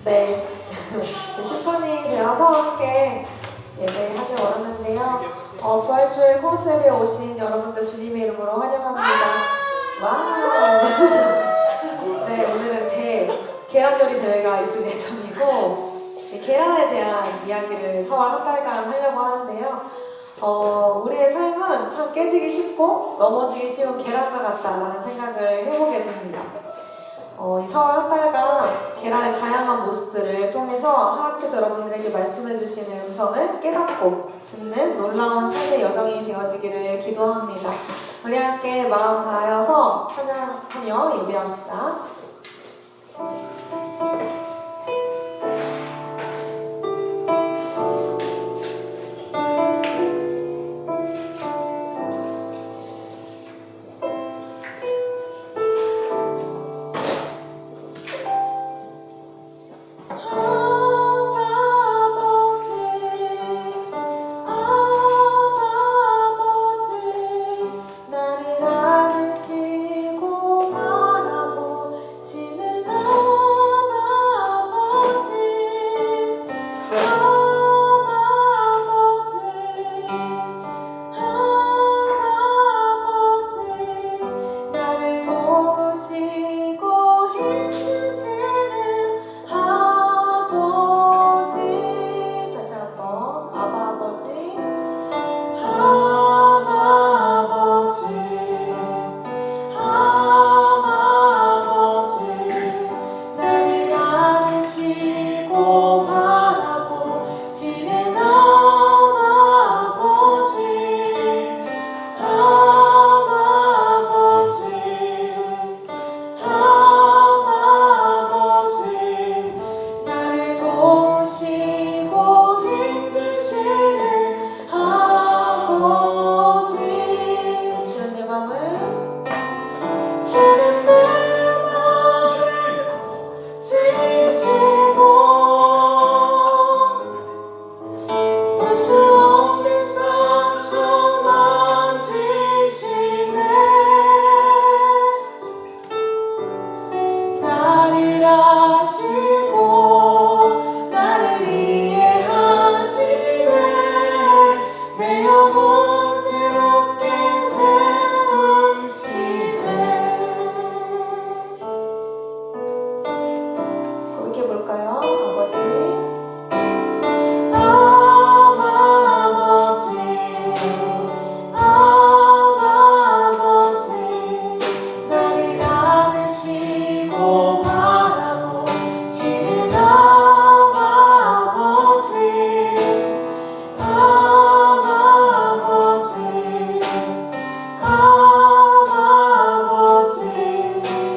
네, 10분이 되어서 함께 예배하길 원하는데요. 부활주일 콘셉트에 오신 여러분들 주님의 이름으로 환영합니다. 와우! 네, 오늘은 계란 요리 대회가 있을 예정이고 계란에 대한 이야기를 4월 한 달간 하려고 하는데요. 우리의 삶은 참 깨지기 쉽고 넘어지기 쉬운 계란과 같다라는 생각을 해보게 됩니다. 이 4월 한 달간 계란의 다양한 모습들을 통해서 하나님께서 여러분들에게 말씀해주시는 음성을 깨닫고 듣는 놀라운 삶의 여정이 되어지기를 기도합니다. 우리 함께 마음 다하여서 찬양하며 예배합시다.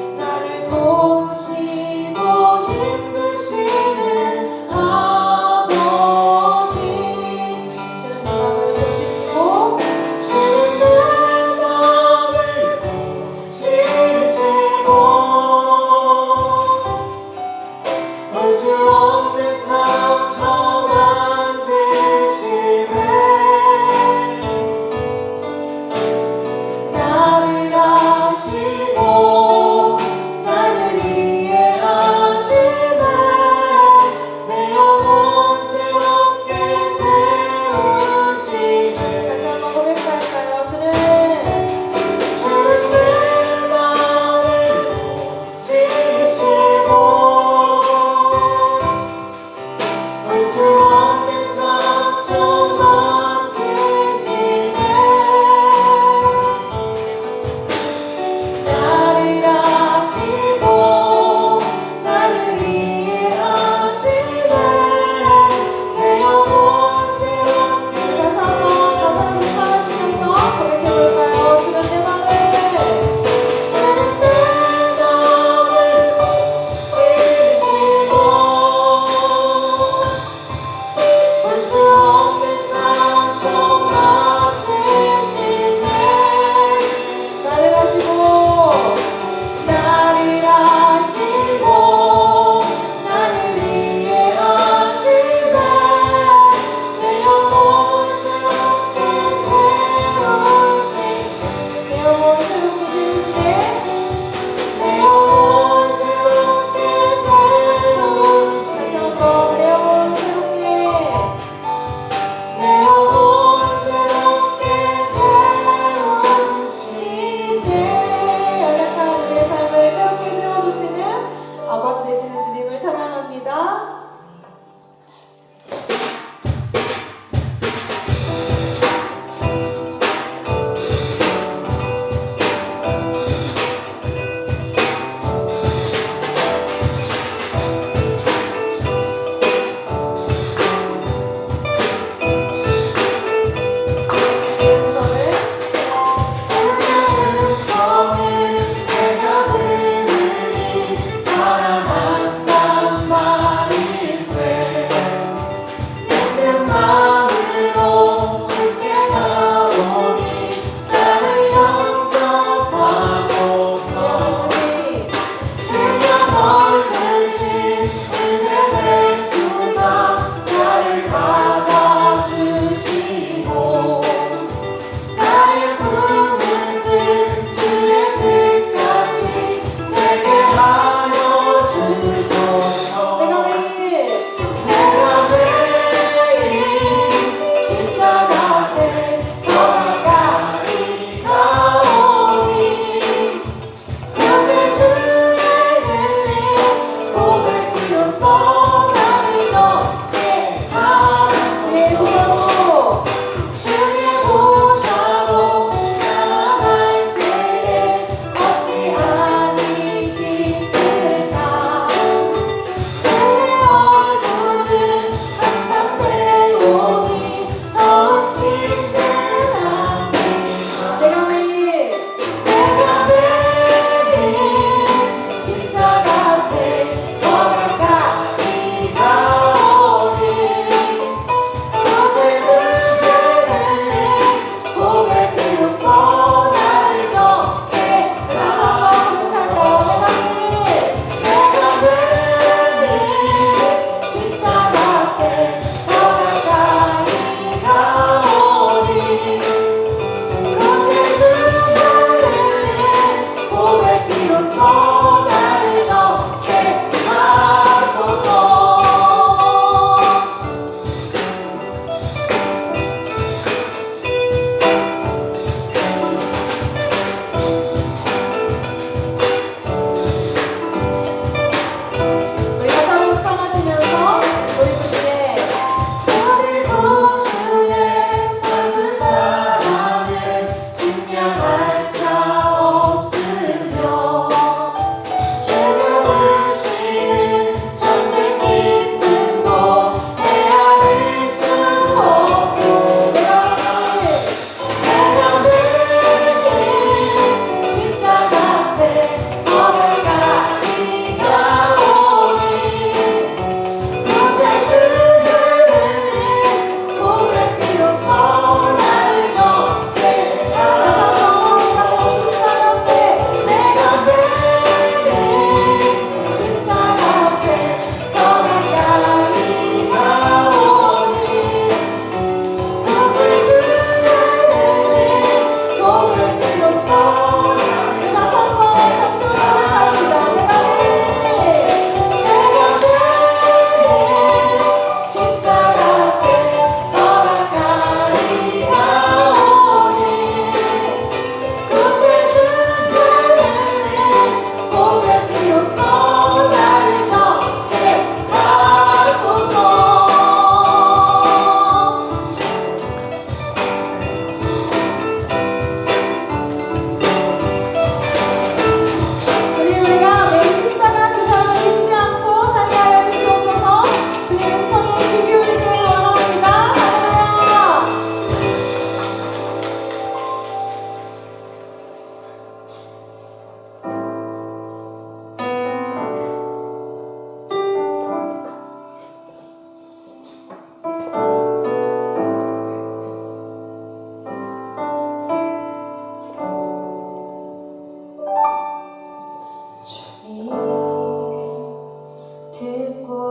나를 도우시고 힘드시는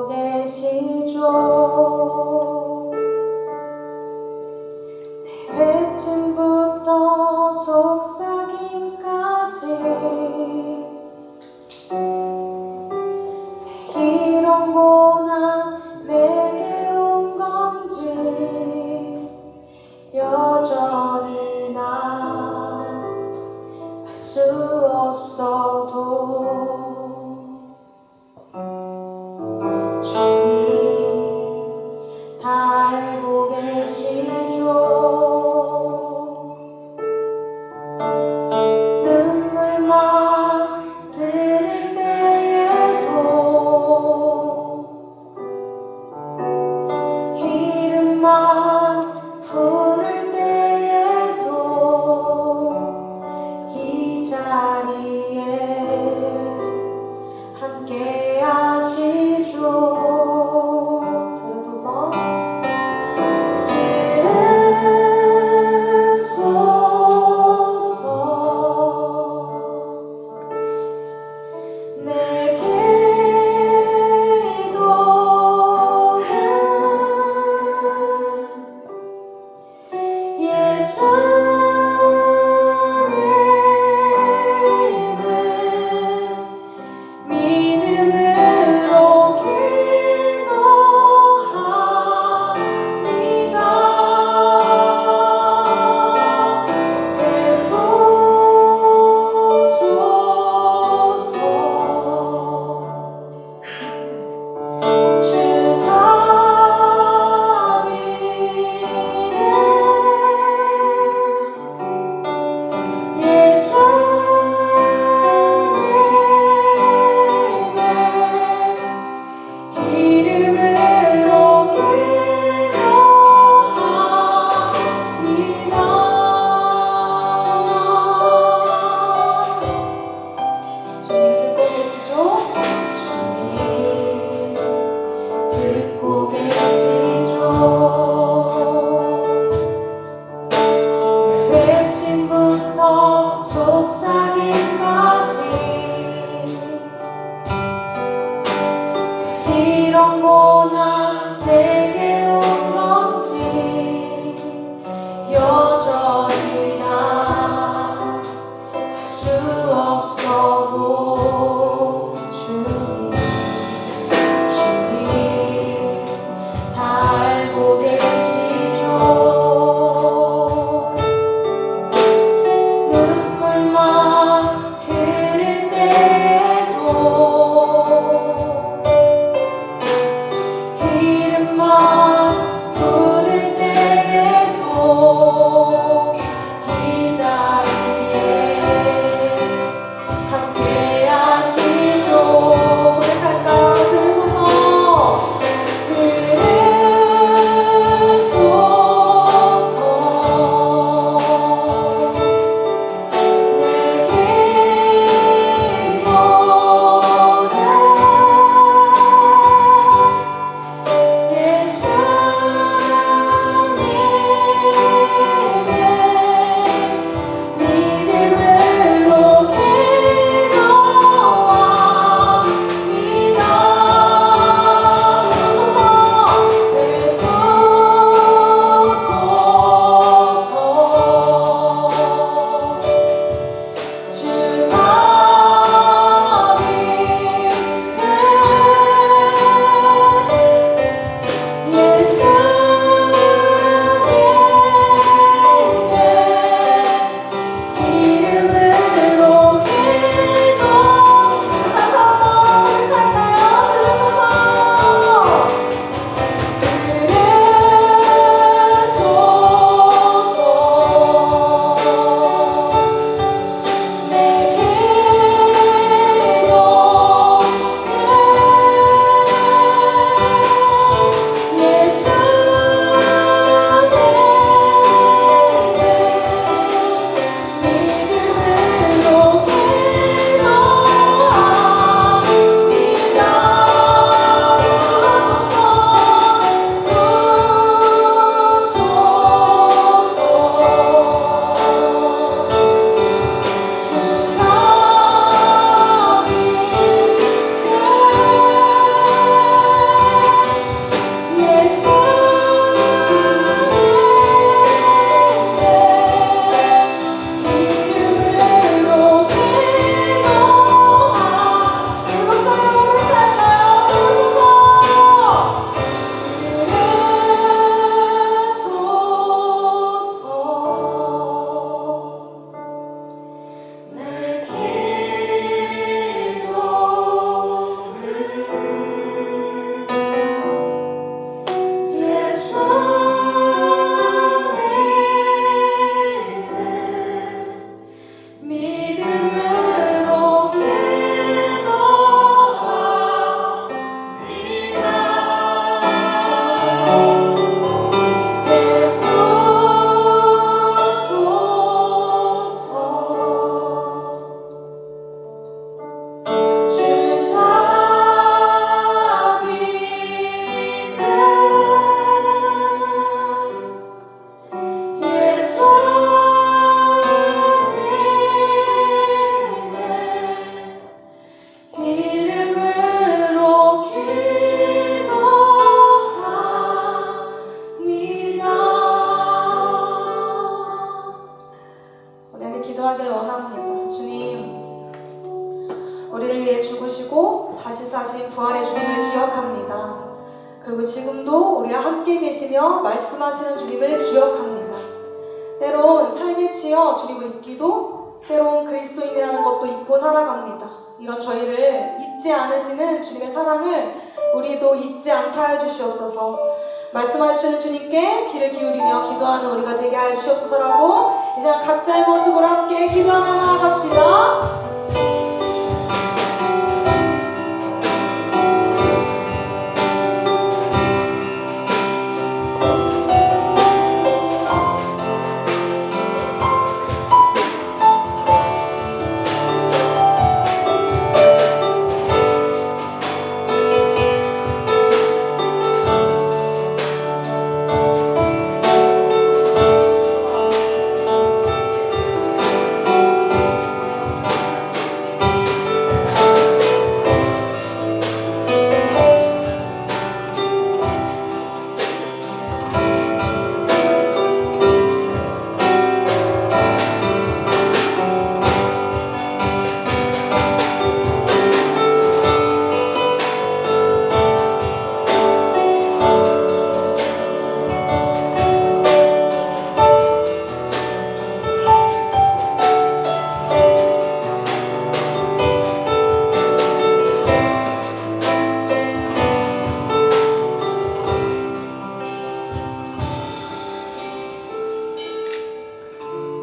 계시죠. 내 외침부터 속삭임까지 이런 고난 내게 온 건지 여전히 난 알 수 없어도 주님 다 알고 계시죠. 눈물만 들을 때에도 이름만 부를 때에도 이 자리에 함께 하시죠. 들으소서. 내 기도는 예수님을 믿음으로 듣고 계시죠. 내 외침부터 속삭임까지 이런 고난 내게 온 건지 여전히 난 알 수 없어도 주님 다 알고 계시죠. 눈물만 들을 때에도 이름만 그리고 지금도 우리와 함께 계시며 말씀하시는 주님을 기억합니다. 때론 삶에 치여 주님을 잊기도, 때론 그리스도인이라는 것도 잊고 살아갑니다. 이런 저희를 잊지 않으시는 주님의 사랑을 우리도 잊지 않게 하여 주시옵소서. 말씀하시는 주님께 귀를 기울이며 기도하는 우리가 되게 하여 주시옵소서라고 이제 각자의 모습으로 함께 기도하며 나아갑시다.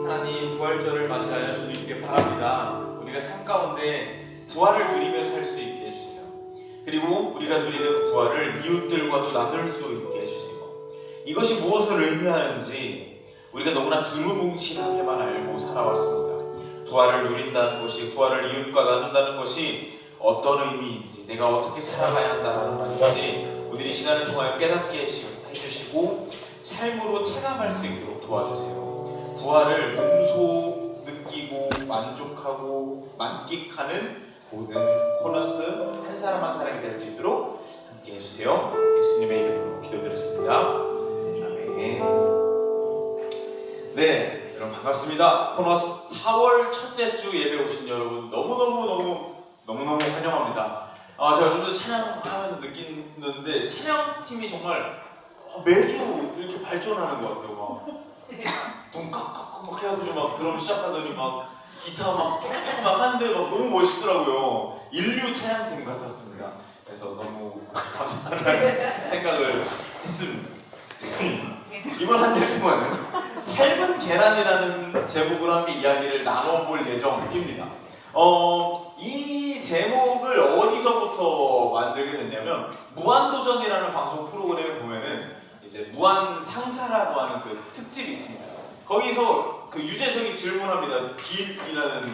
하나님, 부활절을 맞이하여 주님께 바랍니다. 우리가 삶 가운데 부활을 누리며 살 수 있게 해주세요. 그리고 우리가 누리는 부활을 이웃들과도 나눌 수 있게 해주세요. 이것이 무엇을 의미하는지 우리가 너무나 두루뭉실하게만 알고 살아왔습니다. 부활을 누린다는 것이, 부활을 이웃과 나눈다는 것이 어떤 의미인지, 내가 어떻게 살아가야 한다는 말인지 우리들이 이 시간을 통하여 깨닫게 해주시고 삶으로 체감할 수 있도록 도와주세요. 부활을 몸소 느끼고 만족하고 만끽하는 모든 코너스 한 사람 한 사람이 될 수 있도록 함께 해주세요. 예수님의 이름으로 기도드렸습니다. 아멘. 네, 여러분 반갑습니다. 코너스 4월 첫째 주 예배 오신 여러분 너무너무 환영합니다. 제가 좀 전에 찬양하면서 느끼는데 찬양팀이 정말 매주 이렇게 발전하는 것 같아요. 막 눈 깍깍깍 막 해가지고 막 드럼 시작하더니 막 기타 막 하는데 막 너무 멋있더라고요. 인류 찬양팀 같았습니다. 그래서 너무 감사하다는 생각을 했습니다. 이번 한 달 동안은 삶은 계란이라는 제목으로 함께 이야기를 나눠볼 예정입니다. 이 제목을 어디서부터 만들게 됐냐면 무한도전이라는 방송 프로그램에 보면은 이제 무한상사라고 하는 그 특집이 있습니다. 거기서 그 유재석이 질문합니다. 길이라는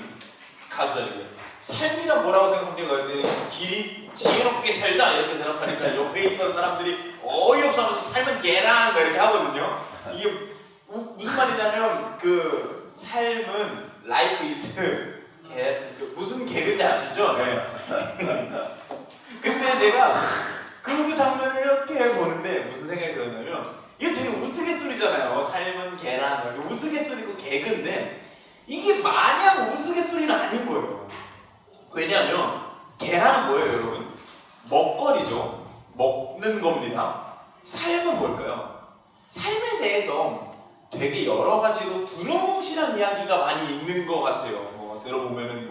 가수에게 삶이란 뭐라고 생각합니까? 그랬더니 길이 지혜롭게 살자 이렇게 대답하니까 옆에 있던 사람들이 어이없어 하면서 삶은 계란 이렇게 하거든요. 이게 무슨 말이냐면 그 삶은 life is 무슨 개그인지 아시죠? 네. 근데 제가 그 장면을 이렇게 보는데 무슨 생각이 들었냐면 이게 되게 우스갯소리잖아요. 삶은 계란, 우스갯소리고 개그인데 이게 마냥 우스갯소리는 아닌 거예요. 왜냐하면 계란은 뭐예요, 여러분? 먹거리죠. 먹는 겁니다. 삶은 뭘까요? 삶에 대해서 되게 여러 가지로 두루뭉실한 이야기가 많이 있는 것 같아요. 들어보면은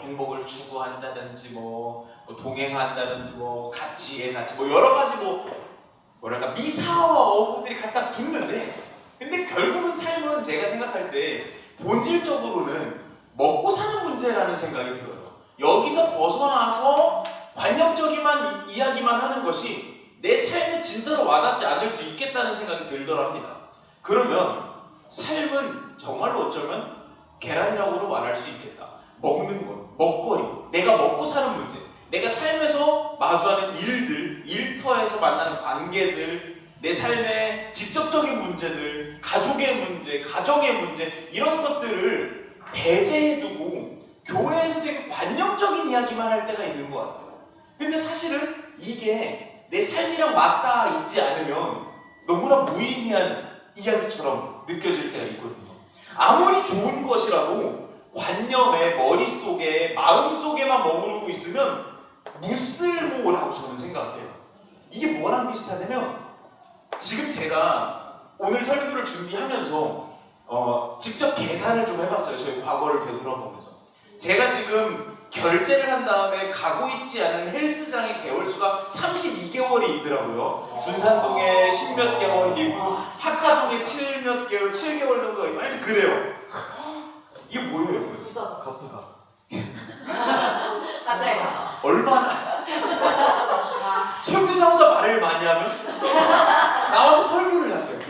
행복을 추구한다든지 동행한다든지 가치의 가치 여러 가지 뭐랄까 미사와 어구들이 갖다 붙는데 근데 결국은 삶은 제가 생각할 때 본질적으로는 먹고 사는 문제라는 생각이 들어요. 여기서 벗어나서 관념적인 이야기만 하는 것이 내 삶에 진짜로 와닿지 않을 수 있겠다는 생각이 들더랍니다. 그러면 삶은 정말로 어쩌면 계란이라고도 말할 수 있겠다. 먹는 것, 먹거리, 내가 먹고 사는 문제, 내가 삶에서 마주하는 일들, 일터에서 만나는 관계들, 내 삶의 직접적인 문제들, 가족의 문제, 가정의 문제 이런 것들을 배제해두고 교회에서 되게 관념적인 이야기만 할 때가 있는 것 같아요. 근데 사실은 이게 내 삶이랑 맞닿아 있지 않으면 너무나 무의미한 이야기처럼 느껴질 때가 있거든요. 아무리 좋은 것이라도 관념에 머릿속에 마음속에만 머무르고 있으면 무쓸모라고 저는 생각해요. 이게 뭐랑 비슷하냐면 지금 제가 오늘 설교를 준비하면서 직접 계산을 좀 해봤어요. 저희 과거를 되돌아보면서 제가 지금 결제를 한 다음에 가고 있지 않은 헬스장의 개월수가 32개월이 있더라고요. 둔산동에 10몇 개월이고 하카동에 7몇 개월, 7개월 정도가 있고 하여튼 그래요. 이게 뭐예요? 부자다. 가프가. 가짜야. 얼마나 설교자보다 말을 많이 하면 나와서 설교를 하세요.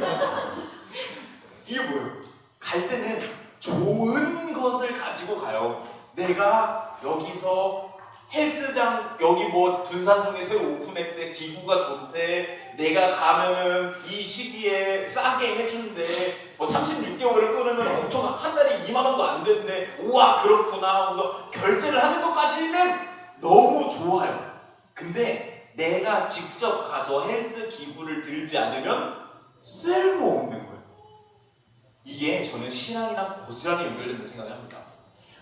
이게 뭐예요? 갈 때는 좋은 것을 가지고 가요. 내가 여기서 헬스장 여기 뭐 둔산동에 새로 오픈했대, 기구가 좋대, 내가 가면은 이 시기에 싸게 해준대, 뭐 36개월을 끊으면 엄청 한 달에 2만 원도 안 된대. 우와 그렇구나 하면서 결제를 하는 것까지는 너무 좋아요. 근데 내가 직접 가서 헬스 기구를 들지 않으면 쓸모없는 거예요. 이게 저는 신앙이랑 고스란히 연결된다고 생각합니다.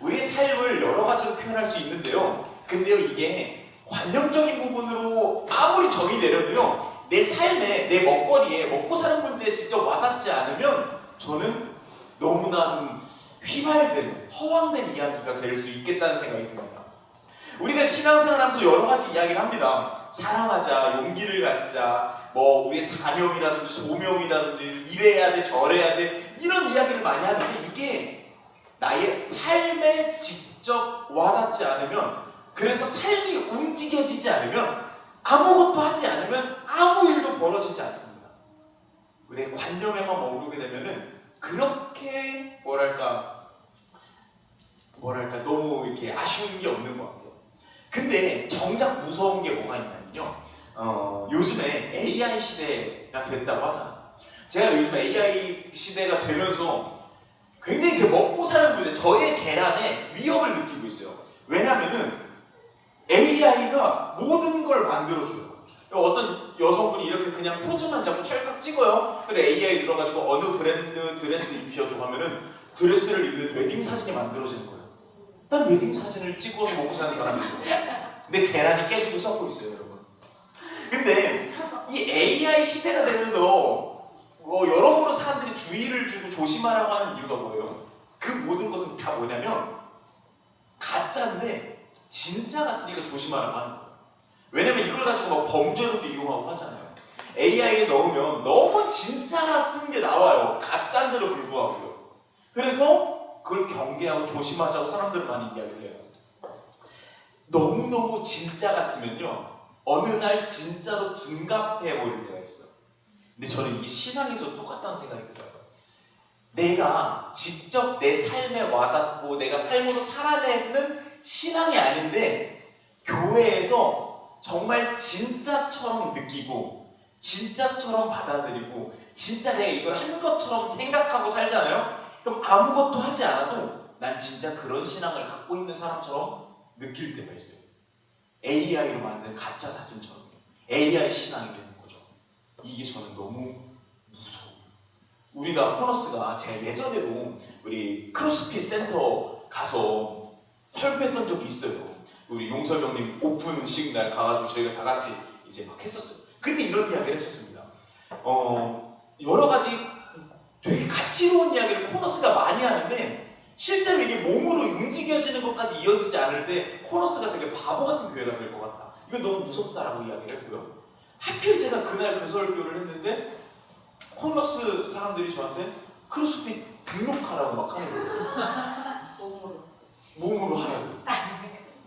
우리의 삶을 여러 가지로 표현할 수 있는데요. 근데요, 이게 관념적인 부분으로 아무리 정의 내려도요, 내 삶에, 내 먹거리에, 먹고 사는 문제에 직접 와닿지 않으면 저는 너무나 좀 휘발된, 허황된 이야기가 될 수 있겠다는 생각이 듭니다. 우리가 신앙생활하면서 여러 가지 이야기를 합니다. 사랑하자, 용기를 갖자, 뭐 우리의 사명이라든지 소명이라든지 이래야 돼, 저래야 돼, 이런 이야기를 많이 하는데 이게 나의 삶에 직접 와닿지 않으면, 그래서 삶이 움직여지지 않으면, 아무것도 하지 않으면 아무 일도 벌어지지 않습니다. 우리의 관념에만 머무르게 되면은 그렇게 뭐랄까 너무 이렇게 아쉬운 게 없는 것 같아요. 근데 정작 무서운 게 뭐가 있냐면요, 요즘에 AI 시대가 됐다고 하잖아요. 제가 요즘 AI 시대가 되면서 굉장히 제 먹고 사는 문제, 저의 계란에 위협을 느끼고 있어요. 왜냐면은 AI가 모든 걸 만들어줘요. 어떤 여성분이 이렇게 그냥 포즈만 잡고 찰칵 찍어요. 그래 AI 들어가지고 어느 브랜드 드레스 입혀줘 하면은 드레스를 입는 웨딩 사진이 만들어지는 거예요. 난 웨딩 사진을 찍어서 먹고 사는 사람이죠. 근데 계란이 깨지고 썩고 있어요, 여러분. 근데 이 AI 시대가 되면서 여러모로 사람들이 주의를 주고 조심하라고 하는 이유가 뭐예요? 그 모든 것은 다 뭐냐면 가짜인데 진짜 같으니까 조심하라고 하는 거예요. 왜냐면 이걸 가지고 막 범죄로도 이용하고 하잖아요. AI에 넣으면 너무 진짜 같은 게 나와요. 가짜인데도 불구하고요. 그래서 그걸 경계하고 조심하자고 사람들은 많이 이야기를 해요. 너무너무 진짜 같으면요, 어느 날 진짜로 둔갑해 보일 때가 있어요. 근데 저는 이게 신앙에서 똑같다는 생각이 들어요. 내가 직접 내 삶에 와닿고 내가 삶으로 살아내는 신앙이 아닌데 교회에서 정말 진짜처럼 느끼고 진짜처럼 받아들이고 진짜 내가 이걸 한 것처럼 생각하고 살잖아요. 그럼 아무것도 하지 않아도 난 진짜 그런 신앙을 갖고 있는 사람처럼 느낄 때가 있어요. AI로 만든 가짜 사진처럼 AI 신앙이 되는 거죠. 이게 저는 너무 무서워요. 우리가 코너스가 제가 예전에도 우리 크로스핏 센터 가서 설교했던 적이 있어요. 우리 용설경님 오픈식 날 가가지고 저희가 다 같이 이제 막 했었어요. 그때 이런 이야기를 했었습니다. 여러 가지 되게 가치로운 이야기를 코너스가 많이 하는데 실제로 이게 몸으로 움직여지는 것까지 이어지지 않을 때 코너스가 되게 바보 같은 교회가 될 것 같다. 이거 너무 무섭다라고 이야기를 했고요. 하필 제가 그날 그 설교를 했는데 코너스 사람들이 저한테 크로스핏 등록하라고 막 하는 거예요. 몸으로 하라고.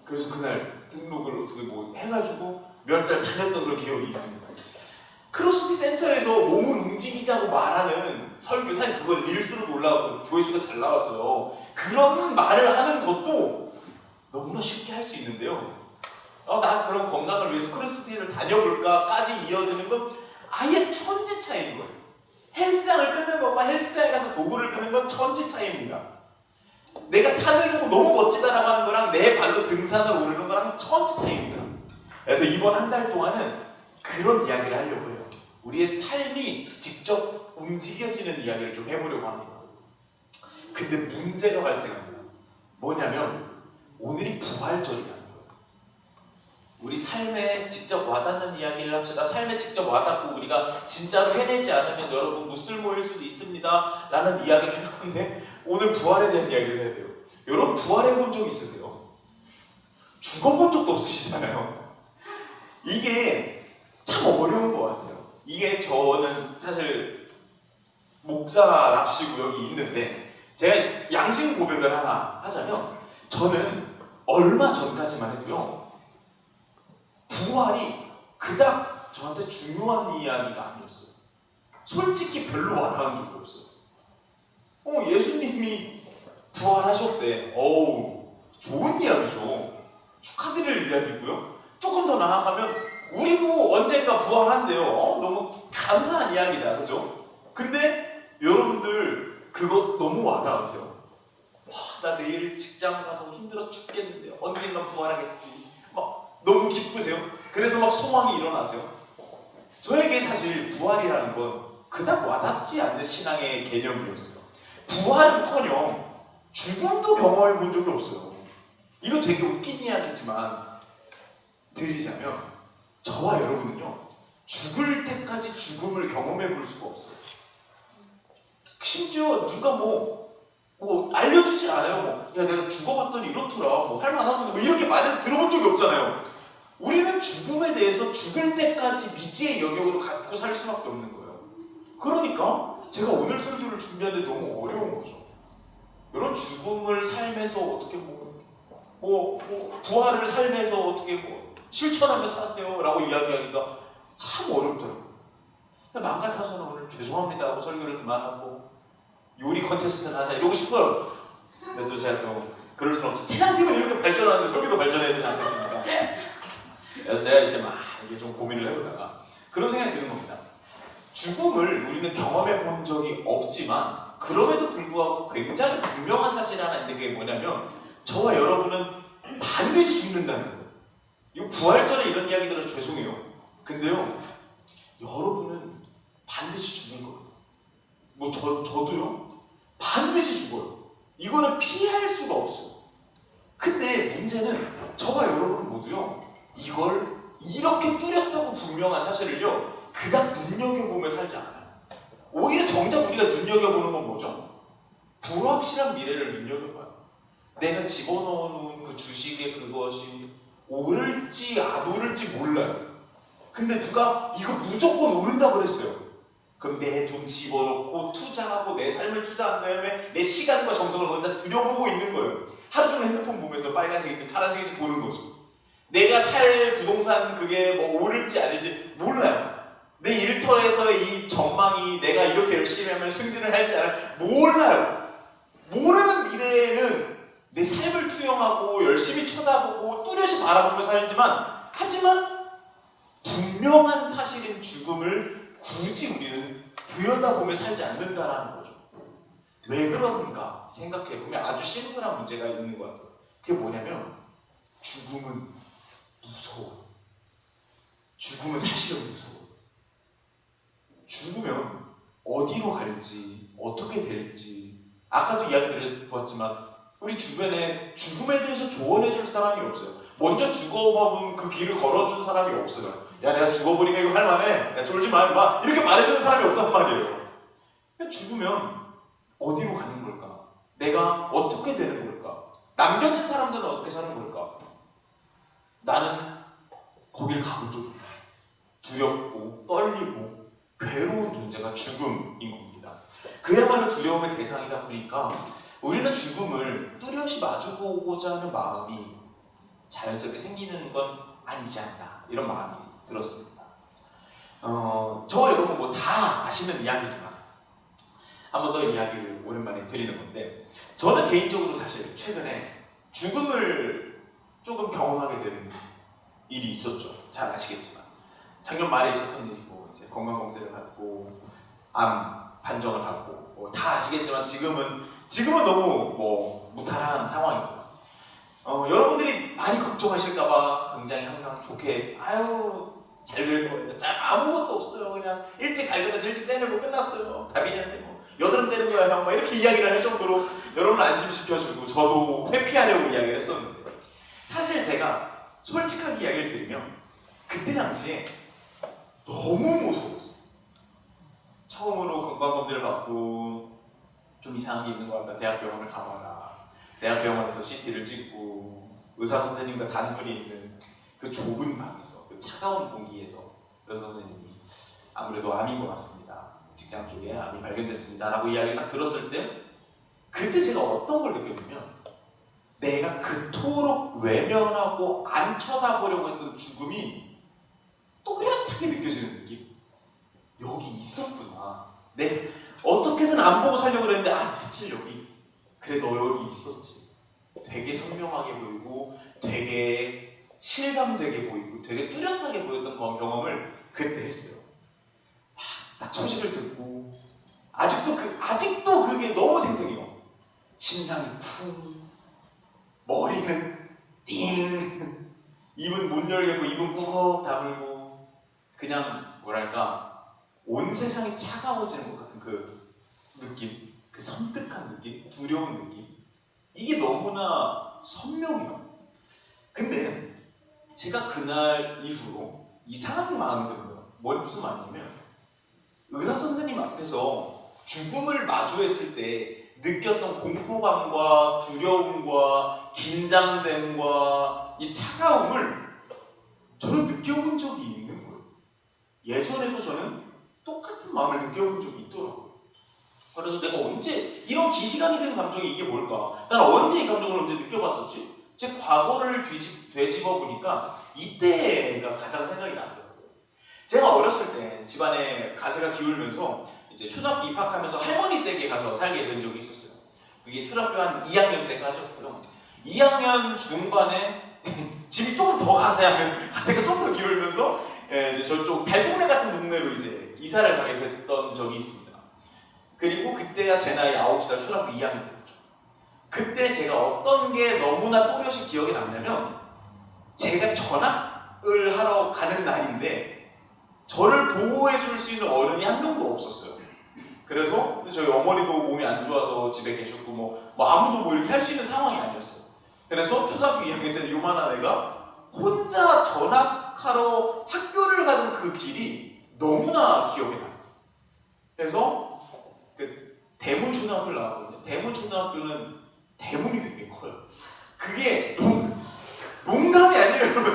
그래서 그날 등록을 어떻게 뭐 해가지고 몇 달 다녔던 그런 기억이 있습니다. 크로스핏 센터에서 몸을 움직이자고 말하는 설교, 사실 그걸 릴스로 올라가고 조회수가 잘 나왔어요. 그런 말을 하는 것도 너무나 쉽게 할 수 있는데요. 나 그럼 건강을 위해서 크로스핏을 다녀볼까까지 이어지는 건 아예 천지 차이인 거예요. 헬스장을 끊는 것과 헬스장에 가서 도구를 드는 건 천지 차이입니다. 내가 산을 보고 너무 멋지다라고 하는 거랑 내 발로 등산을 오르는 거랑 천지 차이입니다. 그래서 이번 한 달 동안은 그런 이야기를 하려고 해요. 우리의 삶이 직접 움직여지는 이야기를 좀 해보려고 합니다. 근데 문제가 발생합니다. 뭐냐면 오늘이 부활절이라는 거예요. 우리 삶에 직접 와닿는 이야기를 합시다. 삶에 직접 와닿고 우리가 진짜로 해내지 않으면 여러분 무쓸모일 수도 있습니다 라는 이야기를 할 건데, 오늘 부활에 대한 이야기를 해야 돼요. 여러분 부활해 본 적 있으세요? 죽어본 적도 없으시잖아요. 이게 참 어려운 것 같아요. 이게 저는 사실 목사랍시고 여기 있는데, 제가 양심 고백을 하나 하자면, 저는 얼마 전까지만 해도요, 부활이 그닥 저한테 중요한 이야기가 아니었어요. 솔직히 별로 와닿은 적이 없어요. 예수님이 부활하셨대. 좋은 이야기죠. 축하드릴 이야기고요. 조금 더 나아가면 우리도 언젠가 부활한대요. 너무 감사한 이야기다, 그죠? 근데 여러분들 그거 너무 와닿으세요? 나 내일 직장 가서 힘들어 죽겠는데 언젠간 부활하겠지. 막 너무 기쁘세요? 그래서 막 소망이 일어나세요? 저에게 사실 부활이라는 건 그닥 와닿지 않는 신앙의 개념이었어요. 부활은커녕 죽음도 경험해 본 적이 없어요. 이거 되게 웃긴 이야기지만 드리자면, 저와 여러분은요, 죽을 때까지 죽음을 경험해 볼 수가 없어요. 심지어 누가 알려주질 않아요. 야, 내가 죽어봤더니 이렇더라, 할만하더니 이렇게 말을 들어본 적이 없잖아요. 우리는 죽음에 대해서 죽을 때까지 미지의 영역으로 갖고 살 수밖에 없는 거예요. 그러니까 제가 오늘 설교를 준비하는데 너무 어려운 거죠. 이런 죽음을 삶에서 어떻게 부활을 삶에서 어떻게 실천하며 사세요 라고 이야기하기가 참 어렵더라고요. 맘 같아서는 오늘 죄송합니다 하고 설교를 그만하고 요리 컨테스트를 하자 이러고 싶어요. 근데 또 제가 또 그럴 수는 없죠. 찬양팀은 이렇게 발전하는데 설교도 발전해야 되지 않겠습니까? 그래서 제가 이제 이게 좀 고민을 해보다가 그런 생각이 드는 겁니다. 죽음을 우리는 경험해 본 적이 없지만, 그럼에도 불구하고 굉장히 분명한 사실 하나 있는 게 뭐냐면, 저와 여러분은 반드시 죽는다는 거예요. 이거 부활전에 이런 이야기 들어서 죄송해요. 근데요, 여러분은 반드시 죽을 겁니다. 저도요, 반드시 죽어요. 이거는 피할 수가 없어요. 근데 문제는 저와 여러분 모두요, 이걸 이렇게 뚜렷하고 분명한 사실을요, 그닥 눈여겨보며 살지 않아요. 오히려 정작 우리가 눈여겨보는 건 뭐죠? 불확실한 미래를 눈여겨봐요. 내가 집어넣어놓은 그 주식에 그것이 오를지 안 오를지 몰라요. 근데 누가 이거 무조건 오른다고 그랬어요. 그럼 내 돈 집어넣고 투자하고 내 삶을 투자한 다음에 내 시간과 정성을 거기다 들여보고 있는 거예요. 하루 종일 핸드폰 보면서 빨간색인지 파란색인지 보는 거죠. 내가 살 부동산 그게 오를지 안 오를지 몰라요. 내 일터에서의 이 전망이 내가 이렇게 열심히 하면 승진을 할지 안 할지 몰라요. 모르는 미래에는 내 삶을 투영하고 열심히 쳐다보고 뚜렷이 바라보며 살지만, 하지만 분명한 사실인 죽음을 굳이 우리는 들여다보며 살지 않는다라는 거죠. 왜 그런가 생각해보면 아주 심플한 문제가 있는 것 같아요. 그게 뭐냐면, 죽음은 무서워. 죽음은 사실은 무서워. 죽으면 어디로 갈지, 어떻게 될지, 아까도 이야기를 보았지만 우리 주변에 죽음에 대해서 조언해줄 사람이 없어요. 먼저 죽어봐본 그 길을 걸어준 사람이 없어요. 야, 내가 죽어보니까 이거 할만해. 야, 졸지 마. 이렇게 말해주는 사람이 없단 말이에요. 죽으면 어디로 가는 걸까? 내가 어떻게 되는 걸까? 남겨진 사람들은 어떻게 사는 걸까? 나는 거길 가본 적이 없어요. 두렵고 떨리고 괴로운 존재가 죽음인 겁니다. 그야말로 두려움의 대상이다 보니까 우리는 죽음을 뚜렷이 마주보고자 하는 마음이 자연스럽게 생기는 건 아니지 않나, 이런 마음이 들었습니다. 저와 여러분 다 아시는 이야기지만 한 번 더 이야기를 오랜만에 드리는 건데, 저는 개인적으로 사실 최근에 죽음을 조금 경험하게 된 일이 있었죠. 잘 아시겠지만 작년 말에 있었던 일이고, 이제 건강검진을 받고 암 판정을 받고 다 아시겠지만 지금은 너무 무탈한 상황입니다. 여러분들이 많이 걱정하실까봐 굉장히 항상 좋게 잘 될 거예요. 아무것도 없어요. 그냥 일찍 발견해서 일찍 떼내고 끝났어요. 다빈이한테 여드름 떼는 거야 형, 이렇게 이야기를 할 정도로 여러분을 안심시켜주고 저도 회피하려고 이야기를 했었는데, 사실 제가 솔직하게 이야기를 드리면 그때 당시에 너무 무서웠어요. 처음으로 건강검진을 받고 좀 이상한 게 있는 것 같다. 대학병원을 가봐라. 대학병원에서 CT를 찍고 의사 선생님과 단둘이 있는 그 좁은 방에서 그 차가운 공기에서 의사 선생님이 아무래도 암인 것 같습니다. 직장 쪽에 암이 발견됐습니다. 라고 이야기를 딱 들었을 때 그때 제가 어떤 걸 느꼈냐면 내가 그토록 외면하고 안 쳐다보려고 했던 죽음이 또렷하게 느껴지는 느낌? 여기 있었구나. 내가 어떻게든 안 보고 살려고 그랬는데 사실 여기 그래 너 여기 있었지. 되게 선명하게 보이고 되게 실감되게 보이고 되게 뚜렷하게 보였던 그 경험을 그때 했어요. 딱 소식을 듣고 아직도 그게 너무 생생해요. 심장이 쿵, 머리는 띵, 입은 못 열겠고 입은 꾹 다물고 그냥 뭐랄까 온 세상이 차가워지는 것 같은 그 느낌, 그 섬뜩한 느낌, 두려운 느낌, 이게 너무나 선명해요. 근데 제가 그날 이후로 이상한 마음이 드는 거예요. 무슨 말이냐면 의사 선생님 앞에서 죽음을 마주했을 때 느꼈던 공포감과 두려움과 긴장됨과 이 차가움을 저는 느껴본 적이 있는 거예요. 예전에도 저는 똑같은 마음을 느껴본 적이 있더라고요. 그래서 내가 언제 이런 기시감이 든 감정이 이게 뭘까? 난 언제 이 감정을 언제 느껴봤었지? 제 과거를 되짚어 보니까 이때가 가장 생각이 나더라고요. 제가 어렸을 때 집안에 가세가 기울면서 이제 초등학교 입학하면서 할머니 댁에 가서 살게 된 적이 있었어요. 그게 초등학교 한 2학년 때까지였고요. 2학년 중반에 집이 조금 더 가세가 좀 더 기울면서 이제 저쪽 달동네 같은 동네로 이제 이사를 가게 됐던 적이 있습니다. 그리고 그때가 제 나이 9살 초등학교 2학년 때였죠. 그때 제가 어떤 게 너무나 또렷이 기억에 남냐면 제가 전학을 하러 가는 날인데 저를 보호해 줄 수 있는 어른이 한 명도 없었어요. 그래서 저희 어머니도 몸이 안 좋아서 집에 계셨고 뭐 아무도 뭐 이렇게 할 수 있는 상황이 아니었어요. 그래서 초등학교 2학년 때 요만한 애가 혼자 전학하러 학교를 가는 그 길이 너무나 기억에 나요. 그래서 그 대문초등학교를 나왔거든요. 대문초등학교는 대문이 되게 커요. 그게 농담이 아니에요, 여러분.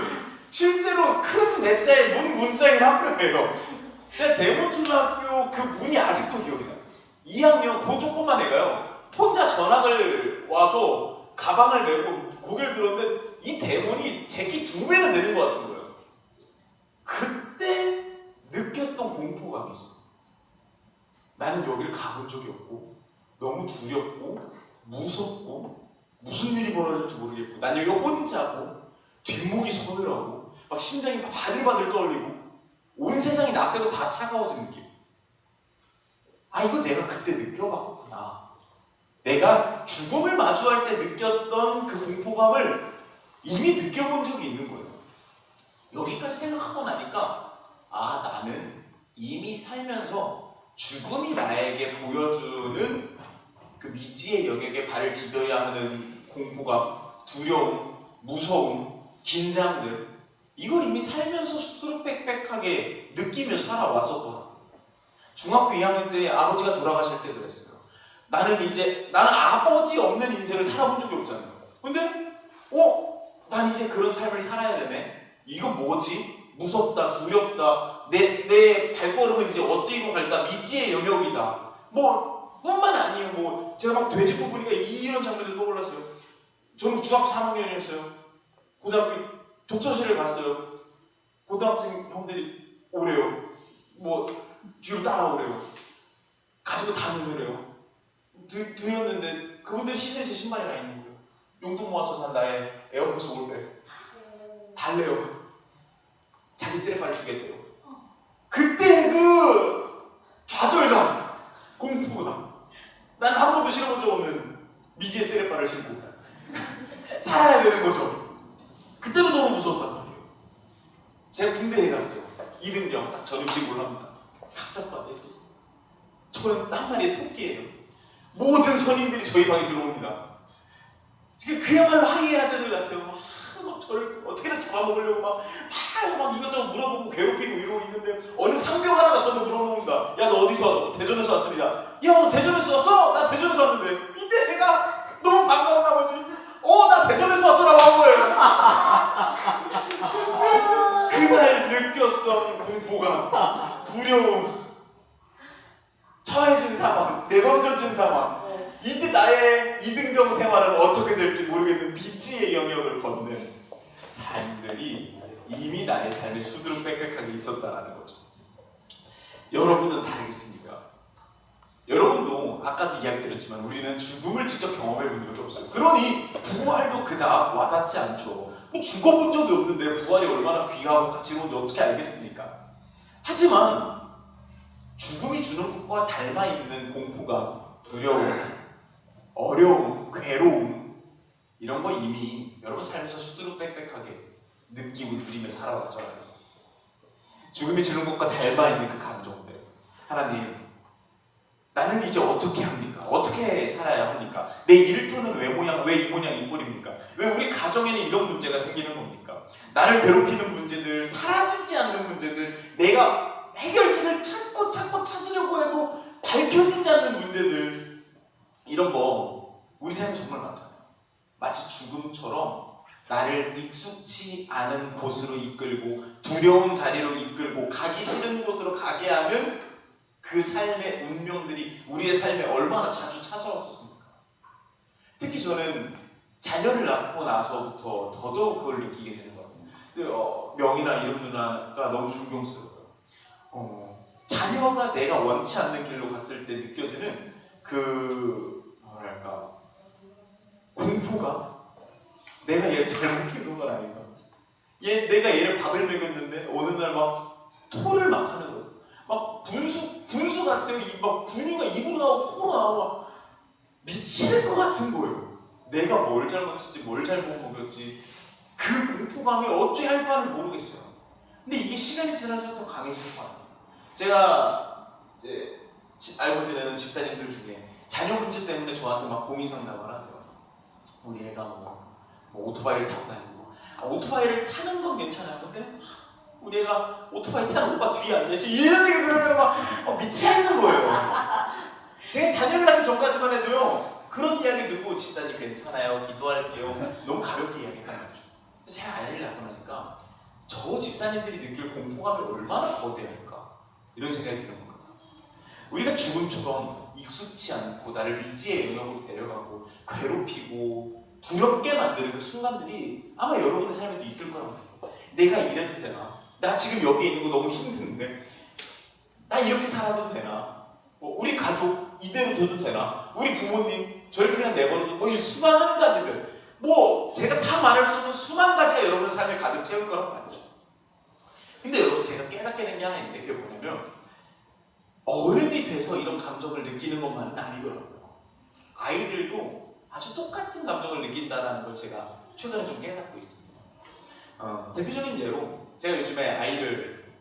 실제로 큰 내자의 문자인 학교예요. 제가 대문초등학교 그 문이 아직도 기억이 나요. 2학년 그 조그만 애가요. 혼자 전학을 와서 가방을 메고 고개를 들었는데 이 대문이 제 키 2배는 되는 것 같은 거예요. 그때 느꼈던 공포감이 있어요. 나는 여기를 가본 적이 없고 너무 두렵고 무섭고 무슨 일이 벌어질지 모르겠고 난 여기 혼자고 뒷목이 서늘하고 막 심장이 바들바들 떨리고 온 세상이 나 빼고 다 차가워진 느낌. 이거 내가 그때 느껴봤구나. 내가 죽음을 마주할 때 느꼈던 그 공포감을 이미 느껴본 적이 있는 거예요. 여기까지 생각하고 나니까 나는 이미 살면서 죽음이 나에게 보여주는 그 미지의 영역에 발을 디뎌야 하는 공포감, 두려움, 무서움, 긴장들, 이걸 이미 살면서 수두룩빽빽하게 느끼며 살아왔었더라고요. 중학교 2학년 때 아버지가 돌아가실 때 그랬어요. 나는 아버지 없는 인생을 살아본 적이 없잖아요. 근데 난 이제 그런 삶을 살아야 되네. 이거 뭐지? 무섭다, 두렵다. 내 발걸음은 이제 어디로 갈까? 미지의 영역이다. 뿐만 아니에요. 제가 막 되짚어 보니까 이런 장면이 떠올랐어요. 저는 중학교 3학년이었어요. 고등학교 독서실을 갔어요. 고등학생 형들이 오래요. 뒤로 따라오래요. 가지고 다니래요. 들였는데 그분들 시선에 제 신발이 가 있는 거예요. 용돈 모아서 산 나의 에어포스 올백. 달래요. 자기 쓰레빠를 주겠대요. 그때 그 좌절감, 공포감. 난 한 번도 신어본 적 없는 미지의 쓰레빠를 신고 살아야 되는 거죠. 그때도 너무 무서웠단 말이에요. 제가 군대에 갔어요. 이등병 딱 전임식 올라옵니다. 각잡도 안 돼 있었어요. 저는 한 마리의 토끼예요. 모든 선임들이 저희 방에 들어옵니다. 그야말로 하이에나들 같아요. 막 저를 어떻게든 잡아먹으려고 막 이것저것 물어보고 괴롭히고 이러고 있는데 어느 상병 하나가 저한테 물어봅니다. 야, 너 어디서 왔어? 대전에서 왔습니다. 야, 너 대전에서 왔어? 나 대전에서 왔는데. 이때 제가 너무 반가운 나머지 나 대전에서 왔어라고 한 거예요. 그날 느꼈던 공포감, 두려움, 처해진 상황, 내던져진 상황, 이제 나의 이등병 생활은 어떻게 될지 모르겠는 미지의 영역을 걷는 삶들이 이미 나의 삶에 수두룩빽빽하게 있었다라는 거죠. 여러분은 다르겠습니까? 여러분도 아까도 이야기 드렸지만 우리는 죽음을 직접 경험해 본 적이 없어요. 그러니 부활도 그닥 와닿지 않죠. 뭐 죽어본 적이 없는데 부활이 얼마나 귀하고 가치로운지 어떻게 알겠습니까? 하지만 죽음이 주는 것과 닮아있는 공포감, 두려움, 어려움, 괴로움 이런 거 이미 여러분 삶에서 수두룩빽빽하게 느끼고 누리며 살아왔잖아요. 죽음이 주는 것과 닮아있는 그 감정들, 하나님, 나는 이제 어떻게 합니까? 어떻게 살아야 합니까? 내 일터는 왜 이 모양 이 꼴입니까? 왜 우리 가정에는 이런 문제가 생기는 겁니까? 나를 괴롭히는 문제들, 사라지지 않는 문제들, 내가 해결책을 찾고 찾으려고 해도 밝혀지지 않는 문제들, 이런 거 우리 삶에 정말 많잖아요. 마치 죽음처럼 나를 익숙치 않은 곳으로 이끌고 두려운 자리로 이끌고 가기 싫은 곳으로 가게 하는 그 삶의 운명들이 우리의 삶에 얼마나 자주 찾아왔었습니까? 특히 저는 자녀를 낳고 나서부터 더더욱 그걸 느끼게 되는 것 같아요. 명이나 이름 누나가 너무 존경스러워요. 자녀가 내가 원치 않는 길로 갔을 때 느껴지는 그 뭐랄까 공포가 내가 얘를 잘못 키운 건 아닌가. 내가 얘를 밥을 먹였는데 어느 날 막 토를 막 하는 거예요. 막 분수 같아요. 막 분유가 입으로 나오고 코로 나오고 막 미칠 것 같은 거예요. 내가 뭘 잘못했지, 뭘 잘못 먹였지. 그 공포감이 어찌할 바를 모르겠어요. 근데 이게 시간이 지날수록 더 강해지는 거 아니에요. 제가 이제 알고 지내는 집사님들 중에 자녀 문제 때문에 저한테 막 고민 상담을 하세요. 우리 애가 뭐 오토바이를 타고 다니고, 오토바이를 타는 건 괜찮아요. 근데 우리 애가 오토바이 타는 오빠 뒤에 앉아있어. 이런 얘기 들으면 막 미치겠는 거예요. 제가 자녀를 낳기 전까지만 해도요, 그런 이야기 듣고 집사님 괜찮아요, 기도할게요, 너무 가볍게 이야기했단 말이죠. 제가 아이를 낳고 나니까 저 집사님들이 느낄 공포감이 얼마나 거대할까, 이런 생각이 드는 겁니다. 우리가 죽음처럼 익숙치 않고 나를 미지의 영역으로 데려가고 괴롭히고 두렵게 만드는 그 순간들이 아마 여러분의 삶에도 있을 거라고 해요. 내가 이래도 되나? 나 지금 여기 있는 거 너무 힘든데 나 이렇게 살아도 되나? 우리 가족 이대로 둬도 되나? 우리 부모님 저렇게 그냥 내버려도 이 수많은 가지들, 제가 다 말할 수 없는 수만 가지가 여러분의 삶에 가득 채울 거라고 말이죠. 근데 여러분, 제가 깨닫게 된 게 하나 있는데 그게 뭐냐면 어른이 돼서 이런 감정을 느끼는 것만은 아니더라고요. 아이들도 아주 똑같은 감정을 느낀다는 걸 제가 최근에 좀 깨닫고 있습니다. 대표적인 예로 제가 요즘에 아이를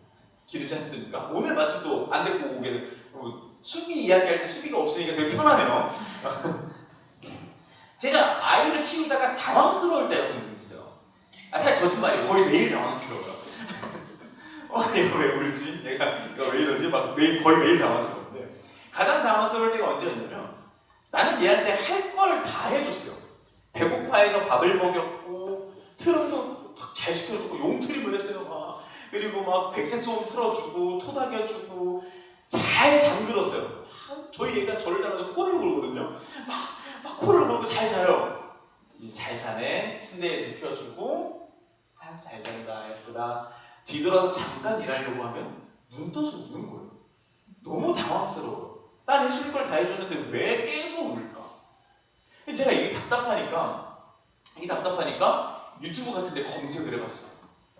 기르지 않습니까? 오늘 마침 또 안 데리고 오게 된 수비 이야기할 때 수비가 없으니까 되게 편하네요. 제가 아이를 키우다가 당황스러울 때가 좀 있어요. 사실 거짓말이에요. 거의 매일 당황스러워요. 얘가 왜 울지? 얘가 왜 이러지? 거의 매일 당황스러운데, 가장 당황스러울 때가 언제였냐면 나는 얘한테 할 걸 다 해줬어요. 배고파해서 밥을 먹였고 트럼도 잘 시켜주고 용트림을 했어요. 그리고 막 백색소음 틀어주고 토닥여주고 잘 잠들었어요. 저희 애가 저를 닮아서 코를 골거든요. 막 코를 골고 잘 자요. 이제 잘 자네. 침대에 눕혀주고 잘 잔다, 예쁘다. 뒤돌아서 잠깐 일하려고 하면 눈 떠서 우는 거예요. 너무 당황스러워요. 난 해줄 걸 다 해주는데 왜 계속 울까? 제가 이게 답답하니까 유튜브 같은 데 검색을 해봤어요.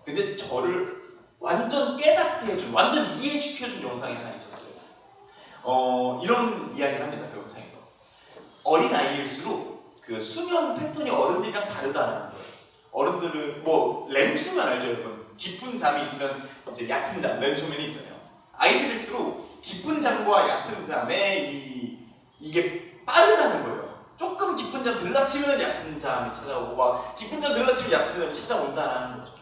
근데 저를 완전 깨닫게 해준, 완전 이해시켜준 영상이 하나 있었어요. 이런 이야기를 합니다, 그 영상에서. 어린아이일수록 그 수면 패턴이 어른들이랑 다르다는 거예요. 어른들은 렘수면 알죠, 여러분? 깊은 잠이 있으면 이제 얕은 잠, 렘수면이 있잖아요. 아이들일수록 깊은 잠과 얕은 잠에 이게 빠르다는 거예요. 조금 깊은 깊은 잠 들라치면 얕은 잠이 찾아오고 막 깊은 잠 들라치면 얕은 잠이 찾아온다는 거죠.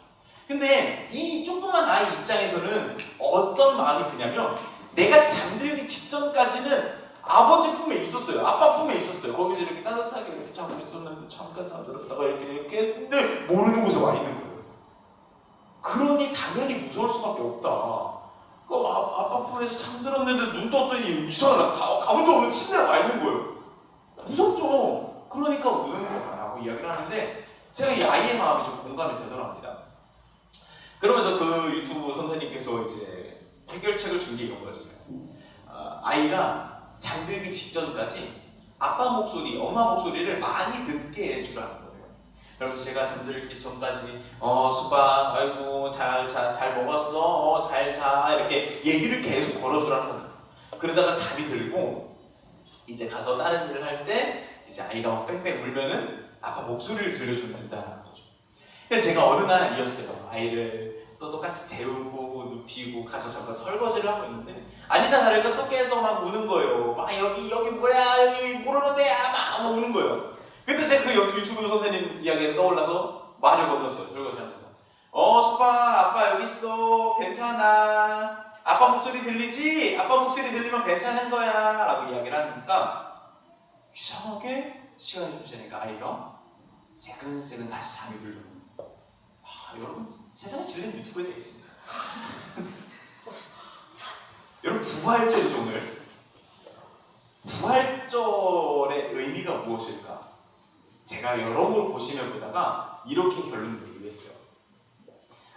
근데 이 조그만 아이 입장에서는 어떤 마음이 드냐면 내가 잠들기 직전까지는 아버지 품에 있었어요. 아빠 품에 있었어요. 거기서 이렇게 따뜻하게 이렇게 자고 있었는데 잠깐 잠들었다가 이렇게 근데 모르는 곳에 와 있는 거예요. 그러니 당연히 무서울 수밖에 없다. 그 아빠 품에서 잠들었는데 눈 떴더니 이상하다. 가본 적 없는 침대에 와 있는 거예요. 무섭죠. 그러니까 우는 거다라고 이야기를 하는데 제가 이 아이의 마음이 좀 공감이 되더랍니다. 그러면서 그 유튜브 선생님께서 이제 해결책을 준 게 이런 거였어요. 아이가 잠들기 직전까지 아빠 목소리, 엄마 목소리를 많이 듣게 해주라는 거예요. 그러면서 제가 잠들기 전까지 수박, 아이고 잘 먹었어, 잘 자 이렇게 얘기를 계속 걸어주라는 거예요. 그러다가 잠이 들고 이제 가서 다른 일을 할 때 이제 아이가 막 빽빽 울면은 아빠 목소리를 들려주면 된다는 거죠. 그래서 제가 어느 날이었어요. 아이를 또 똑같이 재우고 눕히고 가서 잠깐 설거지를 하고 있는데 아니나 다를까 또 깨서 막 우는 거예요. 막 여기 뭐야 여기 모르는데 막 우는 거예요. 근데 제가 그 유튜브 선생님 이야기가 떠올라서 말을 건넜어요. 설거지하면서 수박 아빠 여기 있어 괜찮아 아빠 목소리 들리지? 아빠 목소리 들리면 괜찮은 거야 라고 이야기를 하니까 이상하게 시간이 좀 지나니까 아이가 새근새근 다시 잠이 들더라고요. 여러분 세상에 질린 유튜브에 돼 있습니다. 여러분 부활절이죠 오늘. 부활절의 의미가 무엇일까? 제가 여러 번 보시면 보다가 이렇게 결론 내리기로 했어요.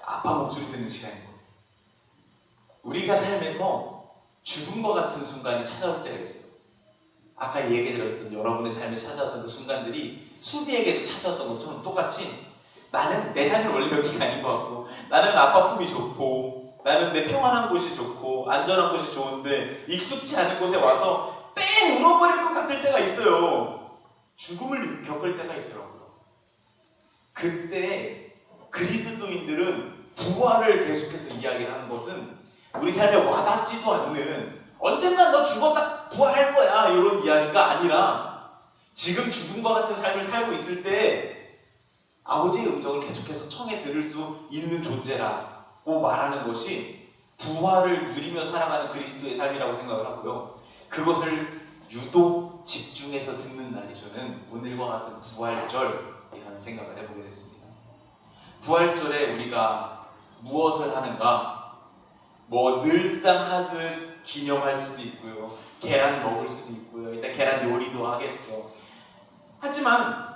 아빠 목소리 듣는 시간인 거예요. 우리가 삶에서 죽음과 같은 순간이 찾아올 때가 있어요. 아까 얘기드렸던 여러분의 삶에 찾아왔던 그 순간들이 수비에게도 찾아왔던 것처럼 똑같이 나는 내 삶이 원래 여기가 아닌 것 같고 나는 아빠 품이 좋고 나는 내 평안한 곳이 좋고 안전한 곳이 좋은데 익숙치 않은 곳에 와서 뺑 울어버릴 것 같을 때가 있어요. 죽음을 겪을 때가 있더라고요. 그때 그리스도인들은 부활을 계속해서 이야기를 하는 것은 우리 삶에 와닿지도 않는 언젠가 너 죽었다 부활할 거야 이런 이야기가 아니라 지금 죽음과 같은 삶을 살고 있을 때 아버지의 음성을 계속해서 청해 들을 수 있는 존재라고 말하는 것이 부활을 누리며 살아가는 그리스도의 삶이라고 생각을 하고요. 그것을 유독 집중해서 듣는 날이 저는 오늘과 같은 부활절이라는 생각을 해보게 됐습니다. 부활절에 우리가 무엇을 하는가? 뭐 늘상 하듯 기념할 수도 있고요. 계란 먹을 수도 있고요. 일단 계란 요리도 하겠죠. 하지만